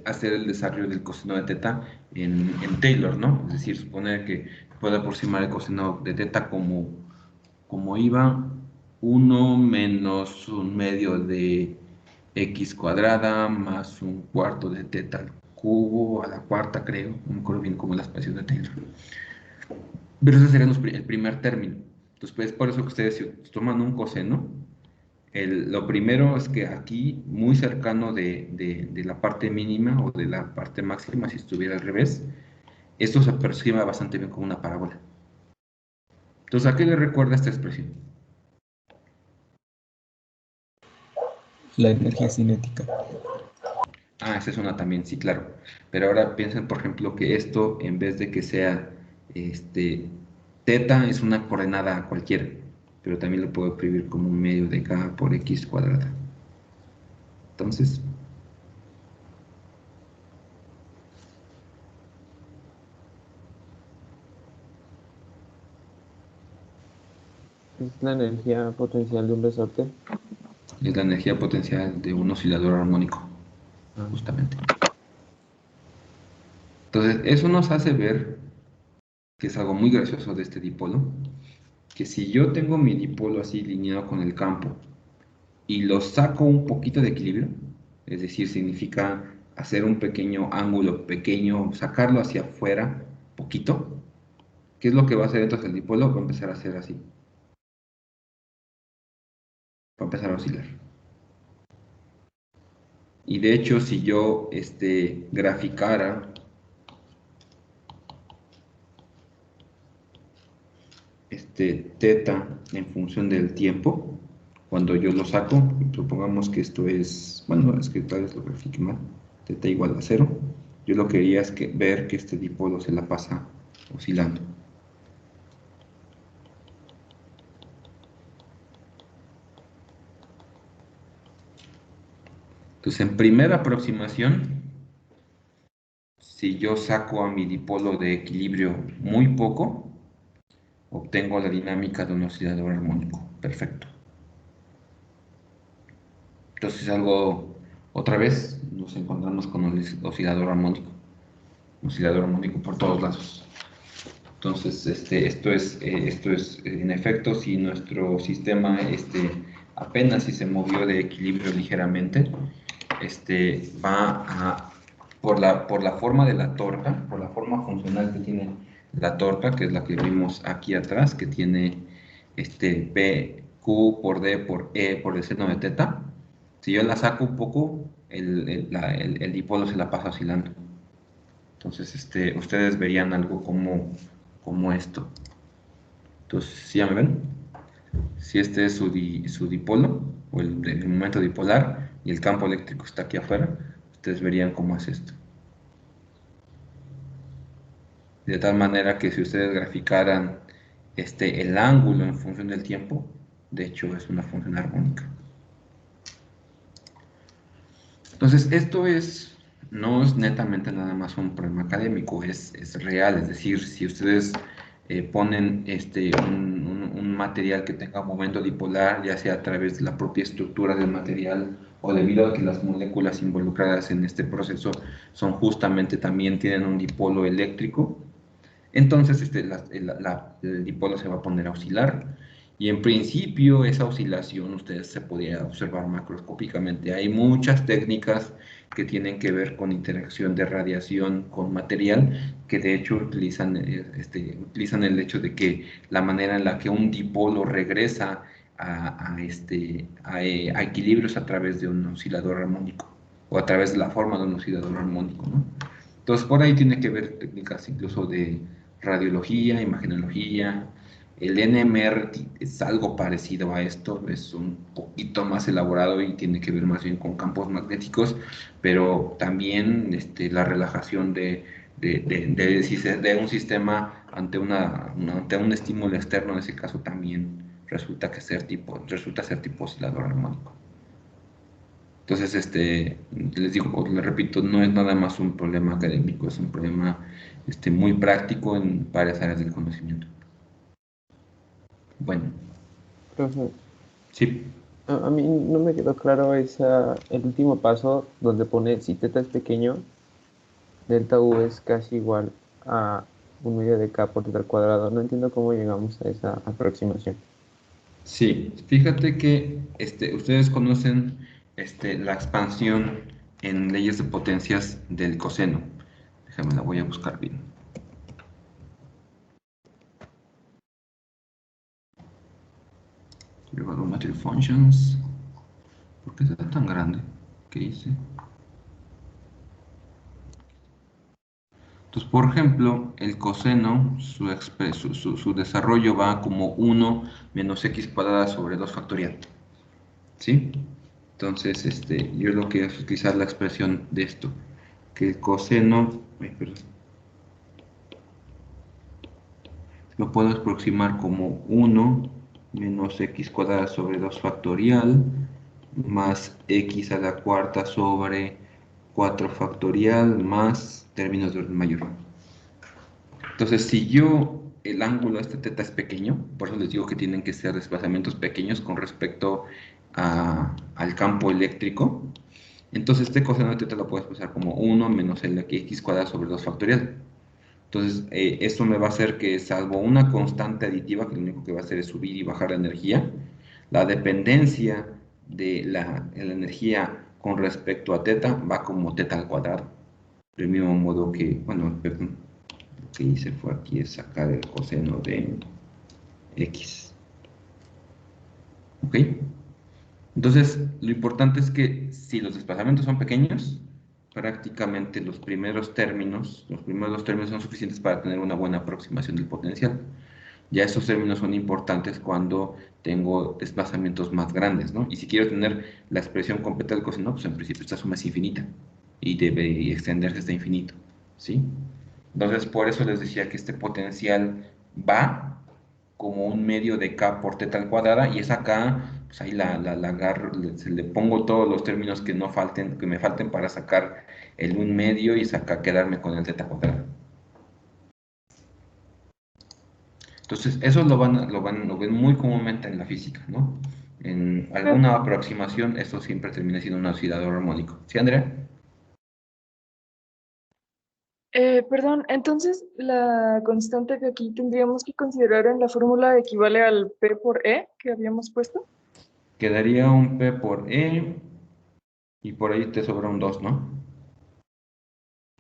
hacer el desarrollo del coseno de teta en Taylor, ¿no? Es decir, suponer que puedo aproximar el coseno de teta como iba 1 menos un medio de x cuadrada más un cuarto de teta al cubo a la cuarta, creo. No me acuerdo bien cómo es la expresión de Taylor. Pero ese sería el primer término. Entonces, pues, por eso que ustedes toman un coseno, lo primero es que aquí, muy cercano de la parte mínima o de la parte máxima, si estuviera al revés, esto se aproxima bastante bien como una parábola. Entonces, ¿a qué le recuerda esta expresión? La energía cinética. Ah, esa es una también, sí, claro. Pero ahora piensen, por ejemplo, que esto, en vez de que sea teta, es una coordenada cualquiera, pero también lo puedo escribir como un medio de K por X cuadrada. Entonces, Es la energía potencial de un resorte. es la energía potencial de un oscilador armónico, justamente. Entonces, eso nos hace ver que es algo muy gracioso de este dipolo, que si yo tengo mi dipolo así lineado con el campo y lo saco un poquito de equilibrio, es decir, significa hacer un pequeño ángulo pequeño, sacarlo hacia afuera, poquito, ¿qué es lo que va a hacer entonces el dipolo? Va a empezar a hacer así. Va a empezar a oscilar. Y de hecho, si yo graficara teta en función del tiempo, cuando yo lo saco, supongamos que esto es, bueno, es que tal vez lo grafique mal, teta igual a 0, yo lo que quería es ver que este dipolo se la pasa oscilando. Entonces, en primera aproximación, si yo saco a mi dipolo de equilibrio muy poco, obtengo la dinámica de un oscilador armónico. Perfecto. Entonces, otra vez nos encontramos con el oscilador armónico. Oscilador armónico por todos lados. Entonces, esto es en efecto, si nuestro sistema apenas si se movió de equilibrio ligeramente, va a, por la forma de la torca, por la forma funcional que tiene la torca, que es la que vimos aquí atrás, que tiene P, Q por D por E por el seno de teta. Si yo la saco un poco, el dipolo se la pasa oscilando. Entonces, ustedes verían algo como esto. Entonces, ¿sí ya me ven? Si este es su dipolo, o el momento dipolar, y el campo eléctrico está aquí afuera, ustedes verían cómo es esto. De tal manera que si ustedes graficaran el ángulo en función del tiempo, de hecho es una función armónica. Entonces, no es netamente nada más un problema académico, es real. Es decir, si ustedes ponen un material que tenga momento dipolar, ya sea a través de la propia estructura del material o debido a que las moléculas involucradas en este proceso son justamente también tienen un dipolo eléctrico, entonces el dipolo se va a poner a oscilar y en principio esa oscilación ustedes se podría observar macroscópicamente. Hay muchas técnicas que tienen que ver con interacción de radiación con material que de hecho utilizan el hecho de que la manera en la que un dipolo regresa a equilibrios a través de un oscilador armónico o a través de la forma de un oscilador armónico, ¿no? Entonces, por ahí tiene que ver técnicas incluso de radiología, imagenología. El NMR es algo parecido a esto, es un poquito más elaborado y tiene que ver más bien con campos magnéticos, pero también la relajación de un sistema ante un estímulo externo, en ese caso también resulta ser tipo oscilador armónico. Entonces, les digo, les repito, no es nada más un problema académico, es un problema muy práctico en varias áreas del conocimiento. Bueno, Profe, sí, a mí no me quedó claro el último paso donde pone si teta es pequeño, delta U es casi igual a 1/2 de K por teta al cuadrado. No entiendo cómo llegamos a esa aproximación. sí, fíjate que ustedes conocen la expansión en leyes de potencias del coseno. Déjame, la voy a buscar bien. Trigonometry functions. ¿Por qué está tan grande? ¿Qué hice? Entonces, por ejemplo, el coseno, su desarrollo va como 1 menos x cuadrada sobre 2 factorial. ¿Sí? Entonces, yo lo que es utilizar la expresión de esto, que el coseno, lo puedo aproximar como 1 menos x cuadrada sobre 2 factorial, más x a la cuarta sobre 4 factorial, más términos de orden mayor. Entonces, si el ángulo teta es pequeño, por eso les digo que tienen que ser desplazamientos pequeños con respecto al campo eléctrico, entonces este coseno de teta lo puedo expresar como 1 menos el x cuadrado sobre 2 factorial. Entonces, esto me va a hacer que, salvo una constante aditiva, que lo único que va a hacer es subir y bajar la energía, la dependencia de la energía con respecto a teta va como teta al cuadrado. Del mismo modo que, bueno, lo que hice fue aquí es sacar el coseno de x. ¿Ok? Entonces, lo importante es que si los desplazamientos son pequeños, prácticamente los primeros dos términos son suficientes para tener una buena aproximación del potencial. Ya esos términos son importantes cuando tengo desplazamientos más grandes, ¿no? Y si quiero tener la expresión completa del coseno, pues en principio esta suma es infinita y debe extenderse hasta infinito, ¿sí? Entonces, por eso les decía que este potencial va como un medio de K por teta al cuadrada y esa K, pues ahí la agarro, le pongo todos los términos que me falten para sacar el 1/2 y quedarme con el teta cuadrada. Entonces, eso lo ven muy comúnmente en la física, ¿no? En alguna aproximación, esto siempre termina siendo un oscilador armónico. ¿Sí, Andrea? Perdón, entonces la constante que aquí tendríamos que considerar en la fórmula equivale al P por E que habíamos puesto. Quedaría un P por E y por ahí te sobra un 2, ¿no?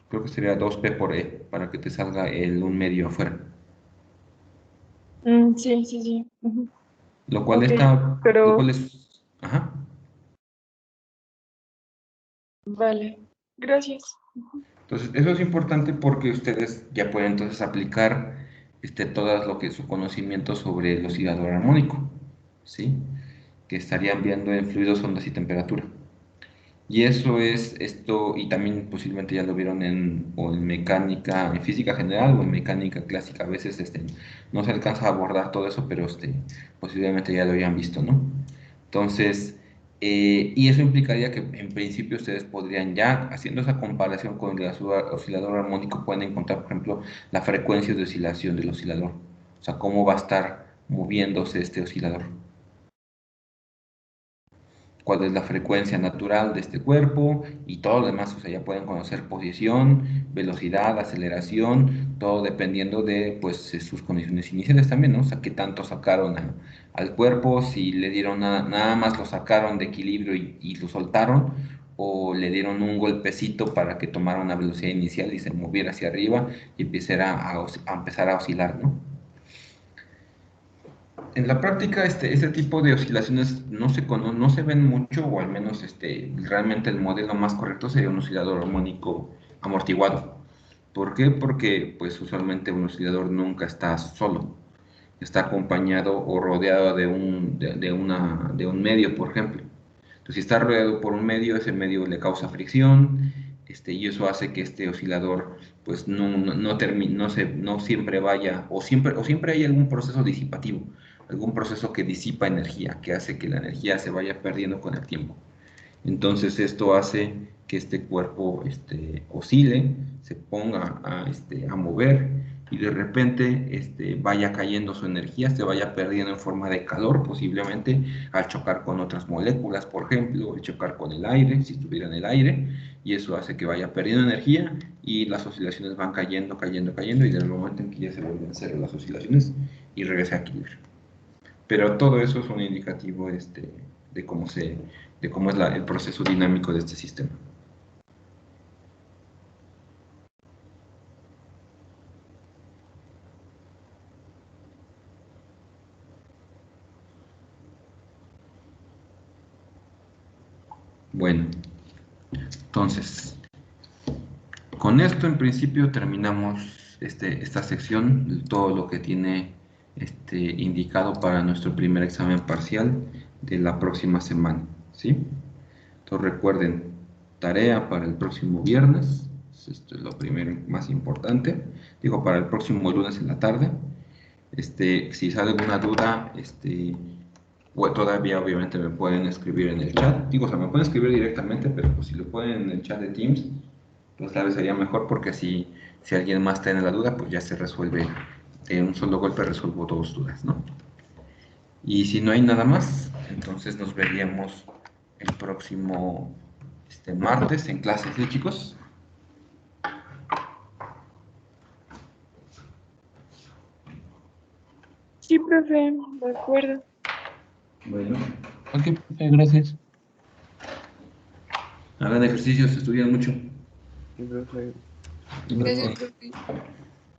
Creo que sería 2P por E para que te salga un medio afuera. Sí, sí, sí. Ujú. Lo cual Ok, lo pero cual es, ajá. vale. Gracias. Entonces, eso es importante porque ustedes ya pueden entonces aplicar todo lo que es su conocimiento sobre el oscilador armónico, ¿sí? Que estarían viendo en fluidos, ondas y temperatura. Y eso es esto, y también posiblemente ya lo vieron o en mecánica, en física general o en mecánica clásica. A veces no se alcanza a abordar todo eso, pero posiblemente ya lo hayan visto, ¿no? Entonces, y eso implicaría que en principio ustedes podrían ya, haciendo esa comparación con el oscilador armónico, pueden encontrar, por ejemplo, la frecuencia de oscilación del oscilador. O sea, cómo va a estar moviéndose este oscilador, cuál es la frecuencia natural de este cuerpo y todo lo demás. O sea, ya pueden conocer posición, velocidad, aceleración, todo dependiendo de pues sus condiciones iniciales también, ¿no? O sea, qué tanto sacaron al cuerpo, si le dieron nada más lo sacaron de equilibrio y lo soltaron, o le dieron un golpecito para que tomara una velocidad inicial y se moviera hacia arriba y empezara a empezar a oscilar, ¿no? En la práctica, este tipo de oscilaciones no se ven mucho, o al menos realmente el modelo más correcto sería un oscilador armónico amortiguado. ¿Por qué? Porque pues usualmente un oscilador nunca está solo, está acompañado o rodeado de un medio, por ejemplo. Entonces, si está rodeado por un medio, ese medio le causa fricción, y eso hace que este oscilador pues no siempre vaya, o siempre hay algún proceso disipativo, algún proceso que disipa energía, que hace que la energía se vaya perdiendo con el tiempo. Entonces esto hace que este cuerpo oscile, se ponga a mover y de repente vaya cayendo su energía, se vaya perdiendo en forma de calor, posiblemente al chocar con otras moléculas, por ejemplo, al chocar con el aire, si estuviera en el aire, y eso hace que vaya perdiendo energía y las oscilaciones van cayendo, cayendo, cayendo, y en el momento en que ya se vuelven cero las oscilaciones y regresa a equilibrio. Pero todo eso es un indicativo de cómo de cómo es el proceso dinámico de este sistema. Bueno, entonces, con esto en principio terminamos esta sección, todo lo que tiene indicado para nuestro primer examen parcial de la próxima semana, ¿sí? Entonces recuerden, tarea para el próximo viernes, esto es lo primero más importante, digo, para el próximo lunes en la tarde. Si sale alguna duda, o todavía obviamente me pueden escribir en el chat. Digo, o sea, me pueden escribir directamente, pero pues si lo pueden en el chat de Teams, pues tal vez sería mejor, porque si alguien más tiene la duda, pues ya se resuelve de un solo golpe, resuelvo dos dudas, ¿no? Y si no hay nada más, entonces nos veríamos el próximo martes en clases, ¿sí, chicos? Sí, profe, de acuerdo. Bueno, Ok, profe, gracias. hagan ejercicios, estudian mucho. Sí, profe. Gracias, profe.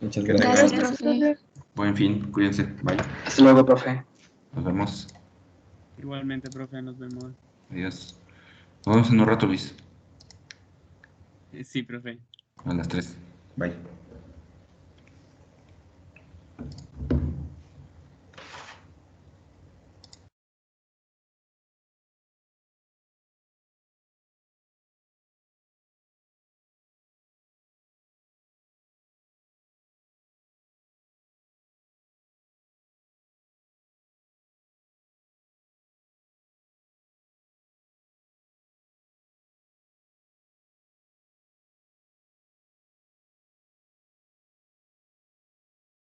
Muchas Que gracias. Gracias, tengan profe. buen fin, cuídense, bye, Hasta luego, profe. nos vemos, Igualmente, profe, nos vemos. adiós. Nos vemos en un rato, Luis, Sí, profe. a las 3, bye.